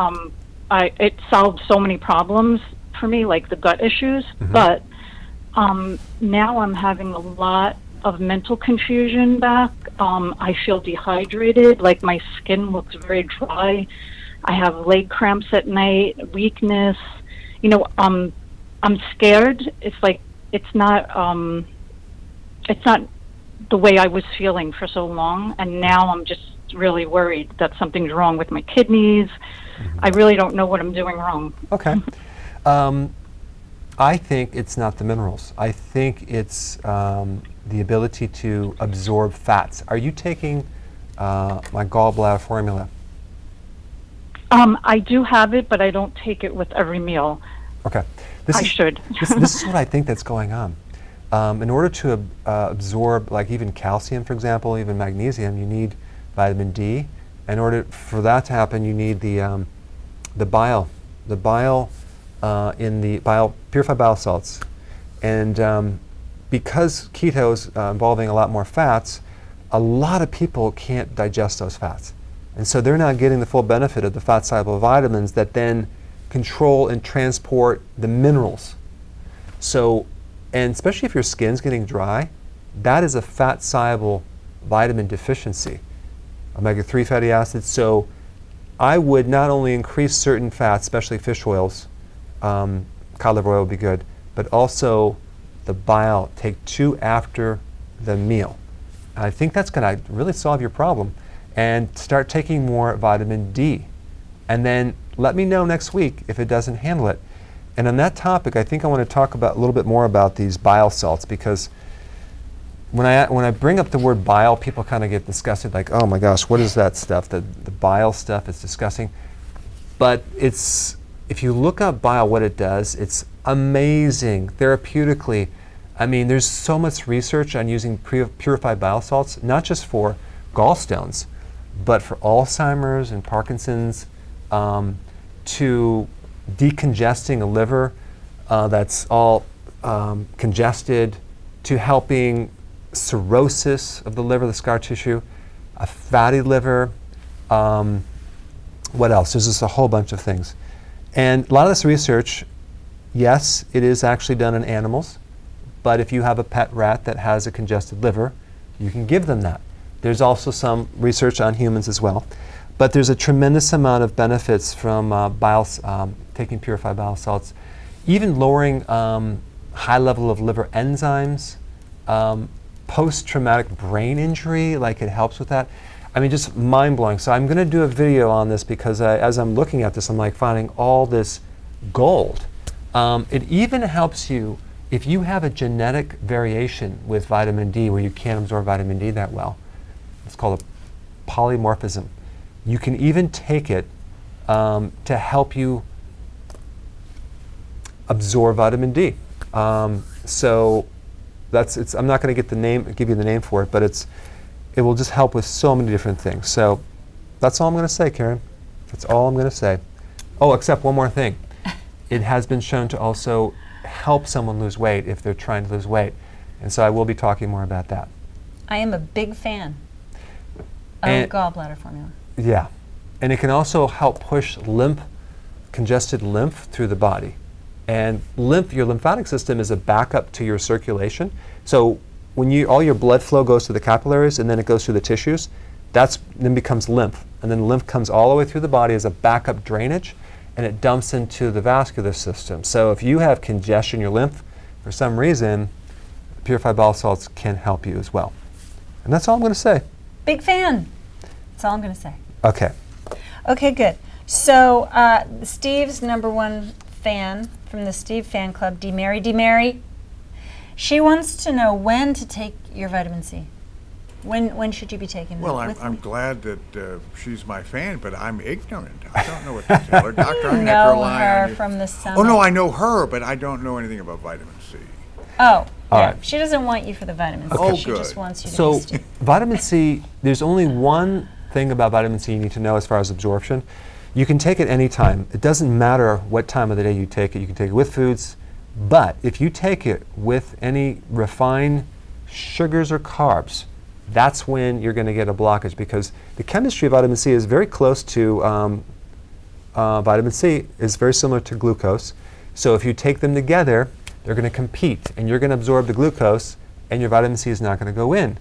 Speaker 10: It solved so many problems for me, like the gut issues, but now I'm having a lot of mental confusion back. I feel dehydrated, like my skin looks very dry. I have leg cramps at night, weakness. I'm scared. It's like it's not the way I was feeling for so long, and now I'm just really worried that something's wrong with my kidneys. I really don't know what I'm doing wrong.
Speaker 1: Okay. I think it's not the minerals. I think it's the ability to absorb fats. Are you taking my gallbladder formula?
Speaker 10: I do have it, but I don't take it with every meal.
Speaker 1: Okay.
Speaker 10: I should.
Speaker 1: This is what I think that's going on. in order to absorb, like even calcium, for example, even magnesium, you need vitamin D. In order for that to happen, you need the bile, in the purified bile salts. And because keto is involving a lot more fats, a lot of people can't digest those fats. And so they're not getting the full benefit of the fat-soluble vitamins that then control and transport the minerals. So, and especially if your skin's getting dry, that is a fat-soluble vitamin deficiency, omega-3 fatty acids. So I would not only increase certain fats, especially fish oils, cod liver oil would be good, but also the bile, take 2 after the meal. I think that's going to really solve your problem. And start taking more vitamin D. And then let me know next week if it doesn't handle it. And on that topic, I think I want to talk about a little bit more about these bile salts, because when I bring up the word bile, people kind of get disgusted, like, oh my gosh, what is that stuff? The bile stuff is disgusting. But it's, if you look up bile, what it does, it's amazing therapeutically. I mean, there's so much research on using purified bile salts, not just for gallstones, but for Alzheimer's and Parkinson's, to decongesting a liver that's all congested, to helping cirrhosis of the liver, the scar tissue, a fatty liver. What else? There's just a whole bunch of things. And a lot of this research, yes, it is actually done in animals, but if you have a pet rat that has a congested liver, you can give them that. There's also some research on humans as well. But there's a tremendous amount of benefits from taking purified bile salts, even lowering high level of liver enzymes, post-traumatic brain injury, like it helps with that. I mean, just mind-blowing. So I'm going to do a video on this because as I'm looking at this, I'm like finding all this gold. It even helps you if you have a genetic variation with vitamin D where you can't absorb vitamin D that well. It's called a polymorphism. You can even take it to help you absorb vitamin D. So that's I'm not going to give you the name for it, but it will just help with so many different things. So that's all I'm going to say, Karen. That's all I'm going to say. Oh, except one more thing. It has been shown to also help someone lose weight if they're trying to lose weight. And so I will be talking more about that.
Speaker 2: I am a big fan of gallbladder formula.
Speaker 1: Yeah. And it can also help push congested lymph through the body. And your lymphatic system is a backup to your circulation. So when all your blood flow goes to the capillaries and then it goes through the tissues, then becomes lymph. And then lymph comes all the way through the body as a backup drainage, and it dumps into the vascular system. So if you have congestion in your lymph, for some reason, purified bile salts can help you as well. And that's all I'm going to say.
Speaker 2: Big fan. That's all I'm going to say.
Speaker 1: Okay.
Speaker 2: Okay, good. So Steve's #1 fan from the Steve fan club, D. Mary, she wants to know when to take your vitamin C. When should you be taking it?
Speaker 7: Well, I'm glad that she's my fan, but I'm ignorant. I don't know what to tell her. Doctor, I have to
Speaker 2: know
Speaker 7: rely on
Speaker 2: her
Speaker 7: you.
Speaker 2: from the summit.
Speaker 7: Oh, no, I know her, but I don't know anything about vitamin C.
Speaker 2: Oh,
Speaker 1: All
Speaker 2: yeah.
Speaker 1: right.
Speaker 2: She doesn't want you for the vitamin C.
Speaker 7: Okay. Oh,
Speaker 2: she
Speaker 7: good.
Speaker 2: just wants you to
Speaker 1: So
Speaker 2: be Steve.
Speaker 1: vitamin C, there's only one thing about vitamin C you need to know as far as absorption. You can take it any time. It doesn't matter what time of the day you take it. You can take it with foods. But if you take it with any refined sugars or carbs, that's when you're going to get a blockage, because the chemistry of vitamin C is very close to vitamin C is very similar to glucose. So if you take them together, they're going to compete, and you're going to absorb the glucose, and your vitamin C is not going to go in.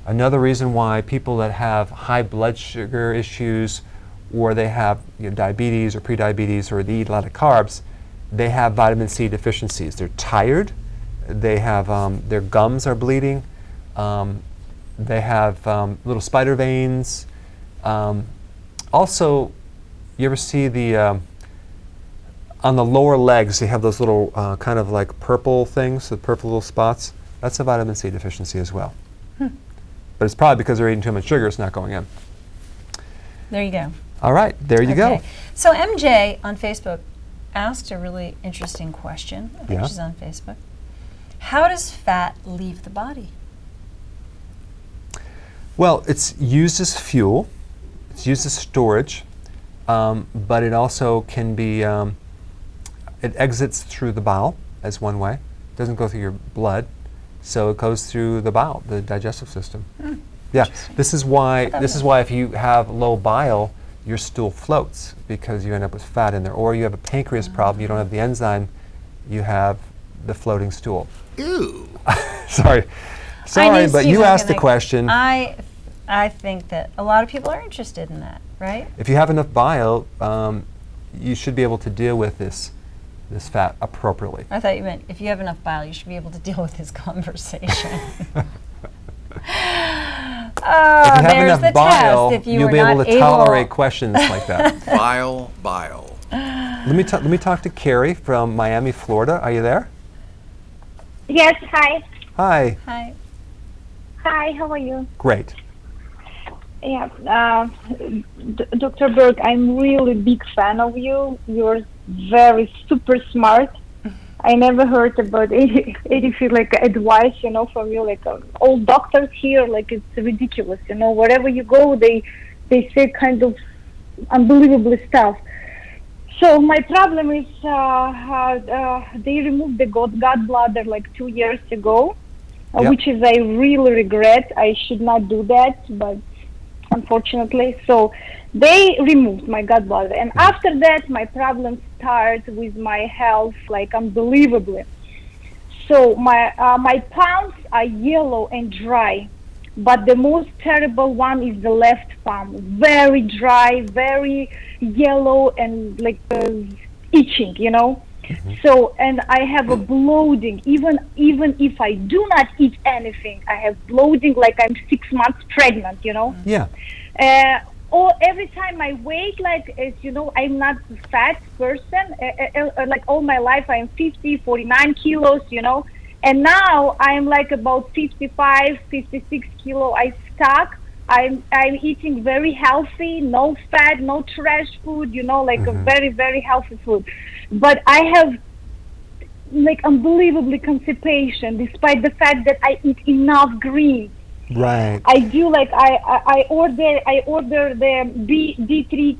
Speaker 1: Another reason why people that have high blood sugar issues, or they have diabetes or prediabetes, or they eat a lot of carbs, they have vitamin C deficiencies. They're tired. They have their gums are bleeding. They have little spider veins. Also, you ever see on the lower legs, they have those little kind of like purple things, the purple little spots? That's a vitamin C deficiency as well. But it's probably because they're eating too much sugar, it's not going in.
Speaker 2: There you go.
Speaker 1: All right, there you go.
Speaker 2: So MJ on Facebook asked a really interesting question. I think
Speaker 1: Yeah.
Speaker 2: she's on Facebook. How does fat leave the body?
Speaker 1: Well, it's used as fuel. It's used as storage, but it also can be, it exits through the bile as one way. It doesn't go through your blood, so it goes through the bile, the digestive system. Yeah, this is why if you have low bile, your stool floats because you end up with fat in there. Or you have a pancreas problem, you don't have the enzyme, you have the floating stool.
Speaker 7: Ew.
Speaker 1: Sorry, but you asked the question.
Speaker 2: I think that a lot of people are interested in that, right?
Speaker 1: If you have enough bile, you should be able to deal with this fat appropriately.
Speaker 2: I thought you meant if you have enough bile, you should be able to deal with this conversation.
Speaker 1: If you have
Speaker 2: there's
Speaker 1: enough
Speaker 2: the
Speaker 1: bile,
Speaker 2: test. If you
Speaker 1: you'll
Speaker 2: were
Speaker 1: be able
Speaker 2: not
Speaker 1: to tolerate questions like that.
Speaker 7: Bile.
Speaker 1: Let me talk to Carrie from Miami, Florida. Are you there?
Speaker 11: Yes, hi.
Speaker 1: Hi.
Speaker 2: Hi.
Speaker 11: Hi, how are you?
Speaker 1: Great.
Speaker 11: Yeah, Dr. Berg, I'm really big fan of you. You're very super smart. I never heard about anything like advice, from you. Like all doctors here, like it's ridiculous. Wherever you go, they say kind of unbelievable stuff. So my problem is they removed the gallbladder like 2 years ago, which is I really regret. I should not do that, but unfortunately, so they removed my gallbladder, and after that, my problems start with my health like unbelievably. So my palms are yellow and dry, but the most terrible one is the left palm, very dry, very yellow, and like itching, So, and I have a bloating, even if I do not eat anything, I have bloating like I'm 6 months pregnant,
Speaker 1: Yeah.
Speaker 11: Or every time I weigh, like, as I'm not a fat person, like all my life I'm 49 kilos, and now I'm like about 55, 56 kilo. I stuck. I'm eating very healthy, no fat, no trash food, like a very, very healthy food. But I have like unbelievably constipation despite the fact that I eat enough greens.
Speaker 1: Right.
Speaker 11: I do like I order the D3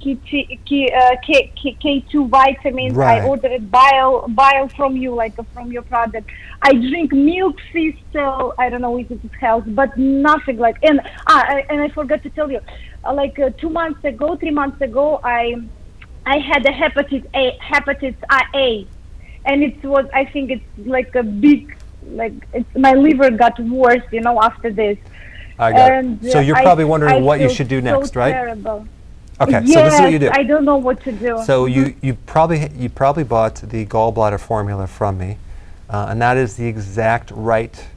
Speaker 11: K2 vitamins.
Speaker 1: Right.
Speaker 11: I ordered Bile from you, like from your product. I drink milk thistle. I don't know if it helps, but nothing like. And I forgot to tell you, 3 months ago, I had a hepatitis A, and it was, I think it's like a big, like it's my liver got worse, after this.
Speaker 1: I got it. So you're probably wondering what you should do next, right?
Speaker 11: Terrible.
Speaker 1: Okay,
Speaker 11: yes,
Speaker 1: so this is what you do.
Speaker 11: I don't know what to do.
Speaker 1: So you probably bought the gallbladder formula from me, and that is the exact right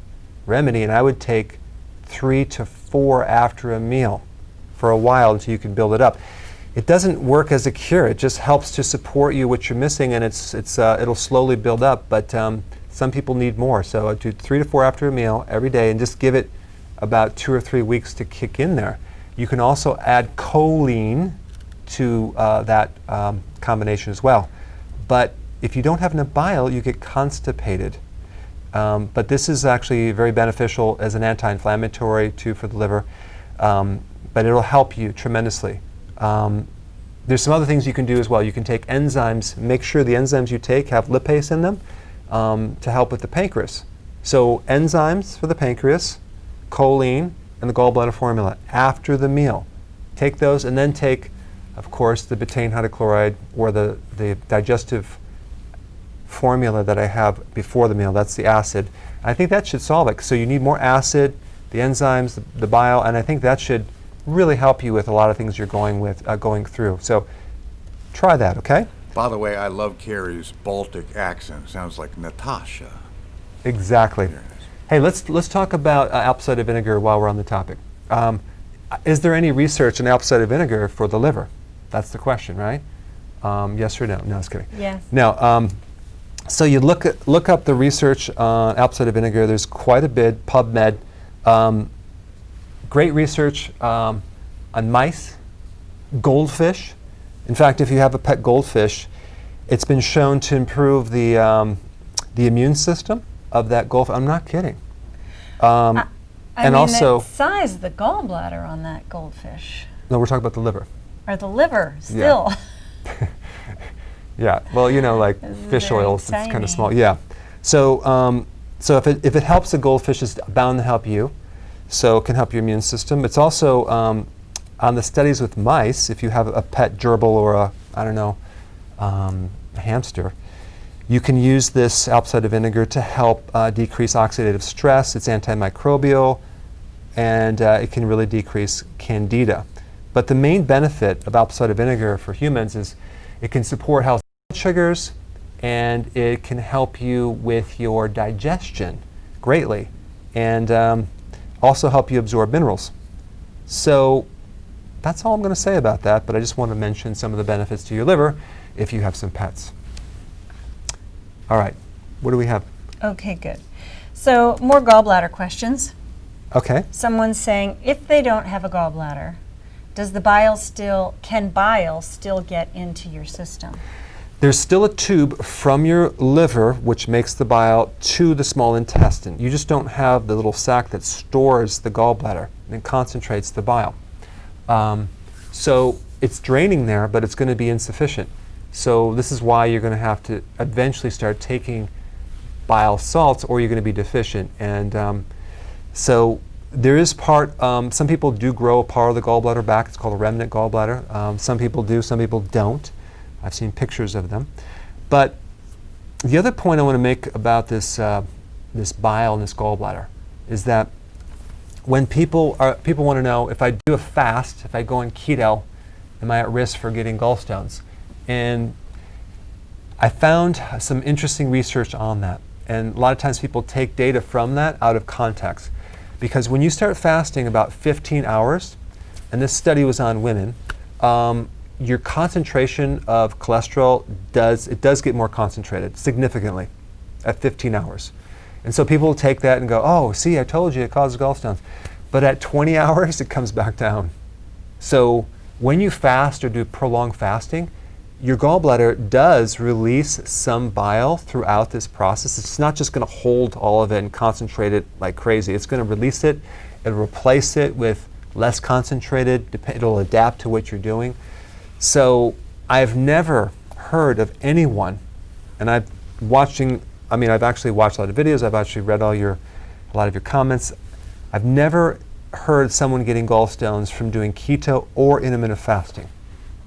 Speaker 1: remedy. And I would take 3 to 4 after a meal for a while until you can build it up. It doesn't work as a cure. It just helps to support you what you're missing, and it'll slowly build up. But some people need more. So I do 3 to 4 after a meal every day, and just give it about 2 or 3 weeks to kick in there. You can also add choline to that combination as well. But if you don't have enough bile, you get constipated. But this is actually very beneficial as an anti-inflammatory too for the liver. But it'll help you tremendously. There's some other things you can do as well. You can take enzymes. Make sure the enzymes you take have lipase in them to help with the pancreas. So enzymes for the pancreas, choline, and the gallbladder formula after the meal. Take those, and then take, of course, the betaine hydrochloride or the digestive formula that I have before the meal. That's the acid. I think that should solve it. So you need more acid, the enzymes, the bile, and I think that should really help you with a lot of things you're going through. So try that, okay?
Speaker 7: By the way, I love Carrie's Baltic accent. Sounds like Natasha.
Speaker 1: Exactly. Hey, let's talk about apple cider vinegar while we're on the topic. Is there any research on apple cider vinegar for the liver? That's the question, right? Yes or no? No, I was kidding.
Speaker 2: Yes.
Speaker 1: Now, so you look up the research on apple cider vinegar. There's quite a bit. PubMed. Great research on mice, goldfish. In fact, if you have a pet goldfish, it's been shown to improve the immune system of that goldfish. I'm not kidding.
Speaker 2: I
Speaker 1: and
Speaker 2: mean,
Speaker 1: also,
Speaker 2: the size of the gallbladder on that goldfish.
Speaker 1: no, we're talking about the liver.
Speaker 2: Or the liver, still.
Speaker 1: Yeah, well, you know, like
Speaker 2: This is
Speaker 1: fish
Speaker 2: very
Speaker 1: oils, it's kind
Speaker 2: tiny.
Speaker 1: of small. Yeah. So, so if it helps the goldfish, it's bound to help you. So it can help your immune system. It's also on the studies with mice. If you have a pet gerbil or a, I don't know, a hamster, you can use this apple cider vinegar to help decrease oxidative stress. It's antimicrobial, and it can really decrease candida. But the main benefit of apple cider vinegar for humans is it can support healthy blood sugars, and it can help you with your digestion greatly, and also help you absorb minerals. So that's all I'm going to say about that, but I just want to mention some of the benefits to your liver if you have some pets. All right, what do we have?
Speaker 2: Okay, good. So more gallbladder questions.
Speaker 1: Okay.
Speaker 2: Someone's saying, if they don't have a gallbladder, can bile still get into your system?
Speaker 1: There's still a tube from your liver which makes the bile to the small intestine. You just don't have the little sac that stores the gallbladder and concentrates the bile. So it's draining there, but it's going to be insufficient. So this is why you're going to have to eventually start taking bile salts, or you're going to be deficient. And so there is part, some people do grow a part of the gallbladder back. It's called a remnant gallbladder. Some people do, some people don't. I've seen pictures of them. But the other point I want to make about this, this bile and this gallbladder is that when people want to know, if I do a fast, if I go on keto, am I at risk for getting gallstones? And I found some interesting research on that. And a lot of times people take data from that out of context. Because when you start fasting about 15 hours, and this study was on women, your concentration of cholesterol does get more concentrated significantly at 15 hours. And so people will take that and go, oh, see, I told you it causes gallstones. But at 20 hours, it comes back down. So when you fast or do prolonged fasting, your gallbladder does release some bile throughout this process. It's not just going to hold all of it and concentrate it like crazy. It's going to release it and replace it with less concentrated. It'll adapt to what you're doing. So I've never heard of anyone, and I've actually watched a lot of videos. I've actually read a lot of your comments. I've never heard someone getting gallstones from doing keto or intermittent fasting.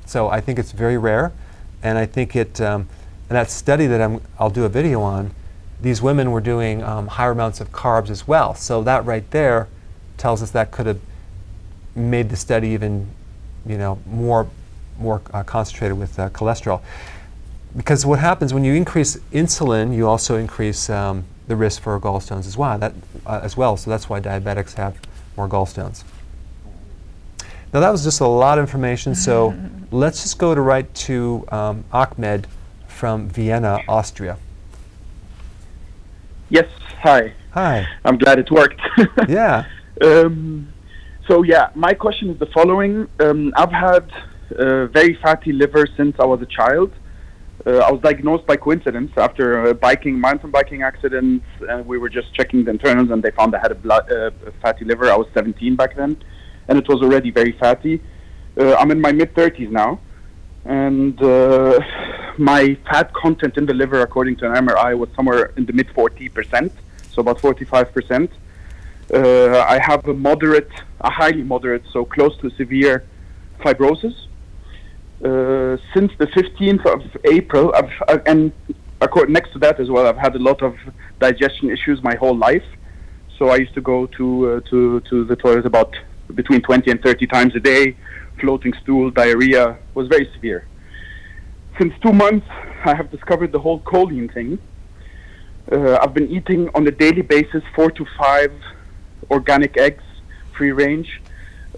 Speaker 1: So I think it's very rare, and I think and that study that I'll do a video on, these women were doing higher amounts of carbs as well. So that right there tells us that could have made the study even, more concentrated with cholesterol. Because what happens when you increase insulin, you also increase the risk for gallstones as well. So that's why diabetics have more gallstones. Now that was just a lot of information, so let's just go right to Ahmed from Vienna, Austria.
Speaker 12: Yes, hi.
Speaker 1: Hi.
Speaker 12: I'm glad it worked.
Speaker 1: Yeah.
Speaker 12: So yeah, my question is the following. I've had very fatty liver since I was a child. I was diagnosed by coincidence after a mountain biking accident, and we were just checking the internals, and they found I had a fatty liver. I was 17 back then, and it was already very fatty. I'm in my mid-30s now, and my fat content in the liver, according to an MRI, was somewhere in the mid-40%, so about 45%. I have a highly moderate, so close to severe fibrosis. Since the 15th of April, next to that as well, I've had a lot of digestion issues my whole life. So I used to go to the toilet about between 20 and 30 times a day. Floating stool, diarrhea was very severe. Since 2 months, I have discovered the whole choline thing. I've been eating on a daily basis 4 to 5 organic eggs, free range,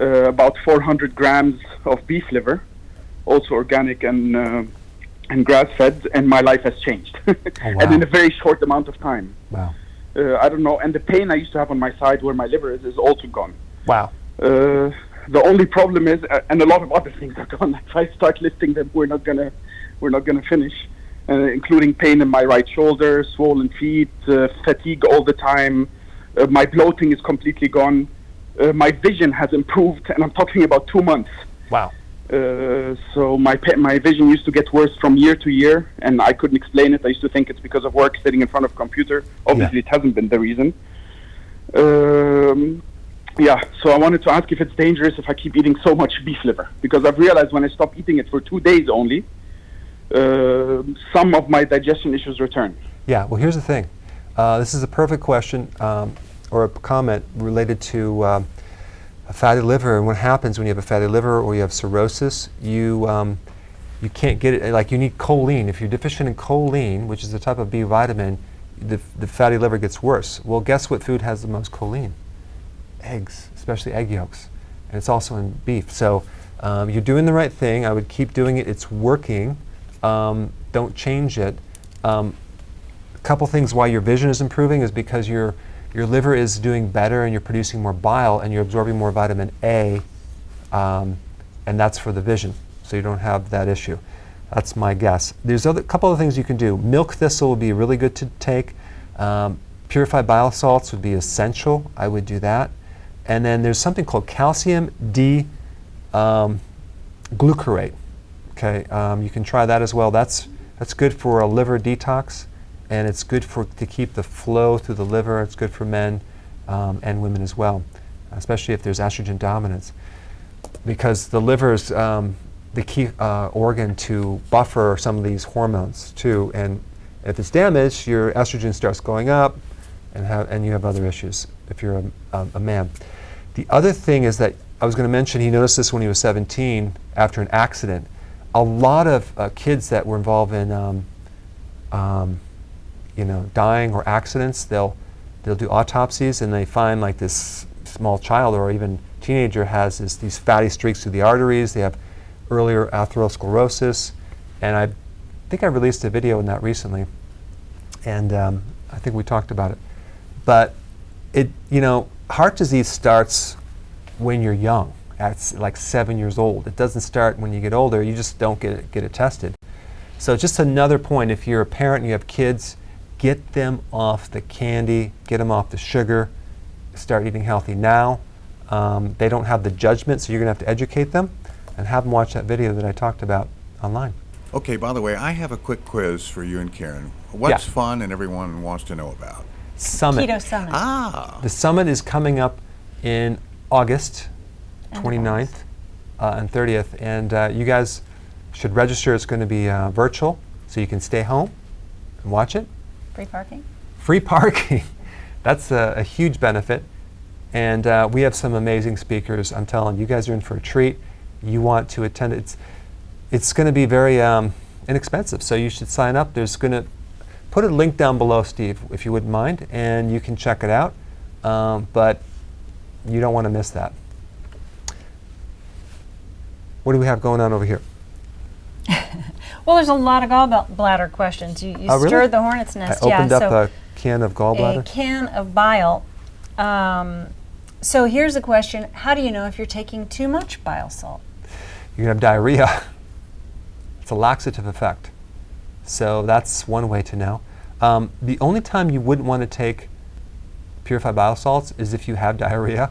Speaker 12: about 400 grams of beef liver, also organic and grass-fed, and my life has changed. Oh, wow. And in a very short amount of time.
Speaker 1: Wow.
Speaker 12: I don't know, and the pain I used to have on my side where my liver is also gone.
Speaker 1: Wow.
Speaker 12: The only problem is, and a lot of other things are gone. If I start listing them, we're not gonna finish. including pain in my right shoulder, swollen feet, fatigue all the time. My bloating is completely gone. My vision has improved, and I'm talking about 2 months.
Speaker 1: Wow.
Speaker 12: So my vision used to get worse from year to year, and I couldn't explain it. I used to think it's because of work, sitting in front of a computer. Obviously, It hasn't been the reason. So I wanted to ask if it's dangerous if I keep eating so much beef liver, because I've realized when I stop eating it for 2 days only, some of my digestion issues return.
Speaker 1: Yeah, well, here's the thing. This is a perfect question or a comment related to a fatty liver. And what happens when you have a fatty liver or you have cirrhosis, you can't get it, like you need choline. If you're deficient in choline, which is a type of B vitamin, the fatty liver gets worse. Well, guess what food has the most choline? Eggs, especially egg yolks. And it's also in beef. So you're doing the right thing. I would keep doing it. It's working. Don't change it. A couple things why your vision is improving is because your liver is doing better and you're producing more bile and you're absorbing more vitamin A, and that's for the vision. So you don't have that issue. That's my guess. There's a couple of things you can do. Milk thistle would be really good to take. Purified bile salts would be essential. I would do that. And then there's something called calcium D glucarate. Okay, you can try that as well. That's good for a liver detox, and it's good to keep the flow through the liver. It's good for men and women as well, especially if there's estrogen dominance, because the liver is the key organ to buffer some of these hormones too. And if it's damaged, your estrogen starts going up, and you have other issues if you're a man. The other thing is that I was going to mention, he noticed this when he was 17 after an accident. A lot of kids that were involved in dying or accidents, they'll do autopsies and they find like this small child or even teenager has these fatty streaks through the arteries. They have earlier atherosclerosis, and I think I released a video on that recently, and I think we talked about it. But heart disease starts when you're young, at like 7 years old. It doesn't start when you get older. You just don't get it tested. So just another point, if you're a parent and you have kids, get them off the candy, get them off the sugar, start eating healthy now. They don't have the judgment, so you're going to have to educate them and have them watch that video that I talked about online.
Speaker 7: Okay, by the way, I have a quick quiz for you and Karen. What's fun and everyone wants to know about?
Speaker 1: Summit.
Speaker 2: Keto Summit.
Speaker 1: The summit is coming up in August 29th and 30th, and you guys should register. It's going to be virtual, so you can stay home and watch it.
Speaker 2: Free parking? Free
Speaker 1: parking. That's a huge benefit. And we have some amazing speakers. I'm telling you, you guys are in for a treat. You want to attend it. It's going to be very inexpensive, so you should sign up. There's going to put a link down below, Steve, if you wouldn't mind, and you can check it out. But you don't want to miss that. What do we have going on over here?
Speaker 2: Well, there's a lot of gallbladder questions. You
Speaker 1: really?
Speaker 2: stirred the hornet's nest.
Speaker 1: I opened up a can of gallbladder.
Speaker 2: A can of bile. So here's a question. How do you know if you're taking too much bile salt?
Speaker 1: You're going to have diarrhea. It's a laxative effect. So that's one way to know. The only time you wouldn't want to take purified bile salts is if you have diarrhea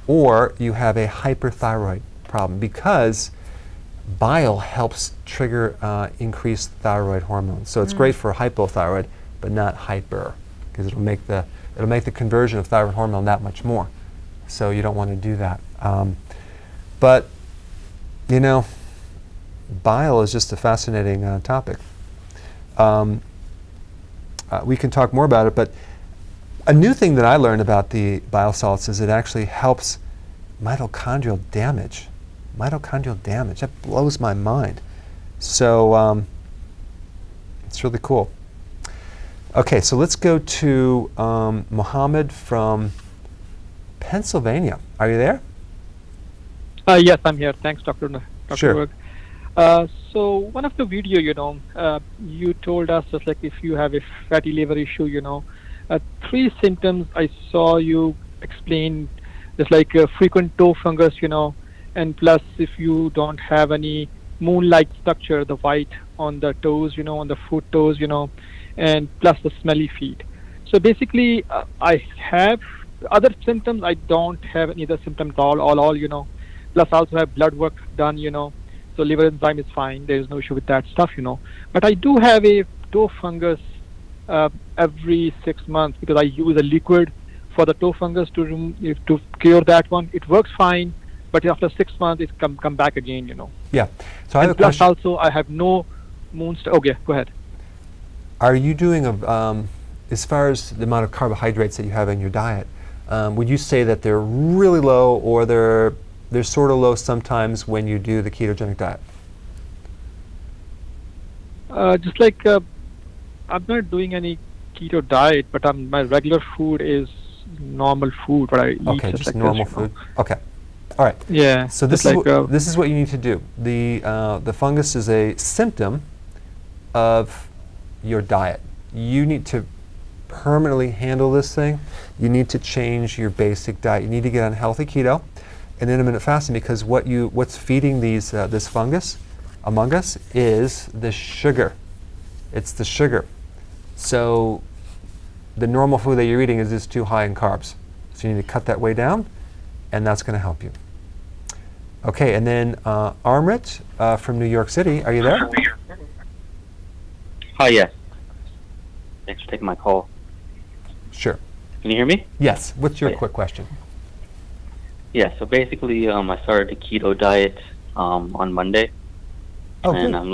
Speaker 1: or you have a hyperthyroid problem, because bile helps trigger increased thyroid hormones. So it's great for hypothyroid, but not hyper, because it'll make the conversion of thyroid hormone that much more. So you don't want to do that. But bile is just a fascinating topic. We can talk more about it, but a new thing that I learned about the bile salts is it actually helps mitochondrial damage. That blows my mind. So it's really cool. Okay, so let's go to Mohammed from Pennsylvania. Are you there?
Speaker 13: Yes, I'm here. Thanks, Dr.
Speaker 1: Sure.
Speaker 13: Berg. So one of the video, you told us just like if you have a fatty liver issue, 3 symptoms I saw you explain, just like frequent toe fungus, and plus if you don't have any moon-like structure, the white on the toes, on the foot toes, and plus the smelly feet. So basically, I have other symptoms. I don't have any other symptoms at all. Plus, I also have blood work done, so liver enzyme is fine. There is no issue with that stuff, But I do have a toe fungus every 6 months because I use a liquid for the toe fungus to cure that one. It works fine, but after 6 months, it come back again,
Speaker 1: Yeah. So I have a
Speaker 13: plus
Speaker 1: question.
Speaker 13: also, I have no okay, go ahead.
Speaker 1: Are you doing as far as the amount of carbohydrates that you have in your diet? Would you say that they're really low, or they're sort of low sometimes when you do the ketogenic diet?
Speaker 13: Just like I'm not doing any keto diet, but my regular food is normal food. What I eat
Speaker 1: Okay, just like normal food. Okay, all right.
Speaker 13: Yeah.
Speaker 1: So this is what you need to do. The fungus is a symptom of your diet. You need to permanently handle this thing. You need to change your basic diet. You need to get on healthy keto and intermittent fasting, because what's feeding this fungus among us is the sugar. It's the sugar. So the normal food that you're eating is just too high in carbs. So you need to cut that way down, and that's going to help you. Okay, and then Amrit from New York City, are you there?
Speaker 14: Hi, yes. Thanks for taking my call.
Speaker 1: Sure.
Speaker 14: Can you hear me?
Speaker 1: Yes. What's your quick question?
Speaker 14: Yeah, so basically I started the keto diet on Monday.
Speaker 1: Oh,
Speaker 14: and
Speaker 1: good.
Speaker 14: I'm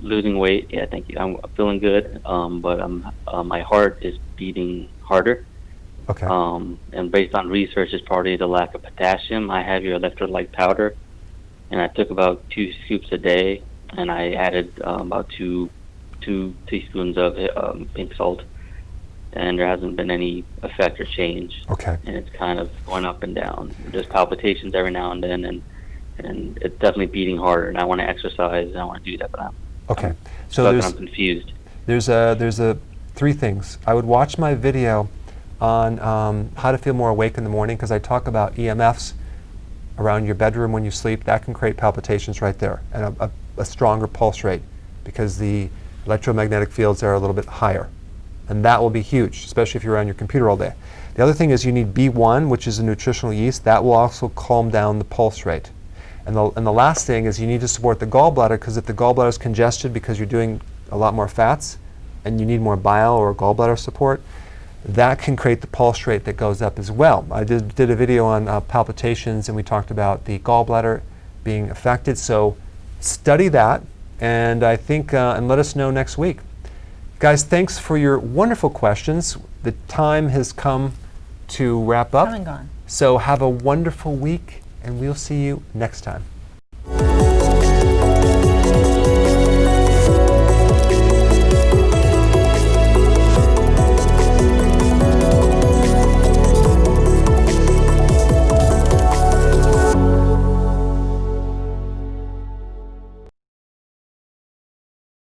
Speaker 14: losing weight. Yeah, thank you. I'm feeling good, but my heart is beating harder.
Speaker 1: Okay.
Speaker 14: And based on research, it's probably the lack of potassium. I have your electrolyte powder, and I took about 2 scoops a day, and I added about two teaspoons of pink salt, and there hasn't been any effect or change.
Speaker 1: Okay.
Speaker 14: And it's kind of going up and down. There's palpitations every now and then, and it's definitely beating harder. And I want to exercise, and I want to do that, but
Speaker 1: Okay. So
Speaker 14: I'm confused.
Speaker 1: There's 3 things. I would watch my video on how to feel more awake in the morning, because I talk about EMFs around your bedroom when you sleep. That can create palpitations right there, and a stronger pulse rate, because the electromagnetic fields are a little bit higher. And that will be huge, especially if you're on your computer all day. The other thing is you need B1, which is a nutritional yeast. That will also calm down the pulse rate. And the last thing is you need to support the gallbladder, because if the gallbladder is congested because you're doing a lot more fats and you need more bile or gallbladder support, that can create the pulse rate that goes up as well. I did a video on palpitations, and we talked about the gallbladder being affected. So study that, and I think and let us know next week. Guys, thanks for your wonderful questions. The time has come to wrap up.
Speaker 2: Come and gone.
Speaker 1: So have a wonderful week, and we'll see you next time.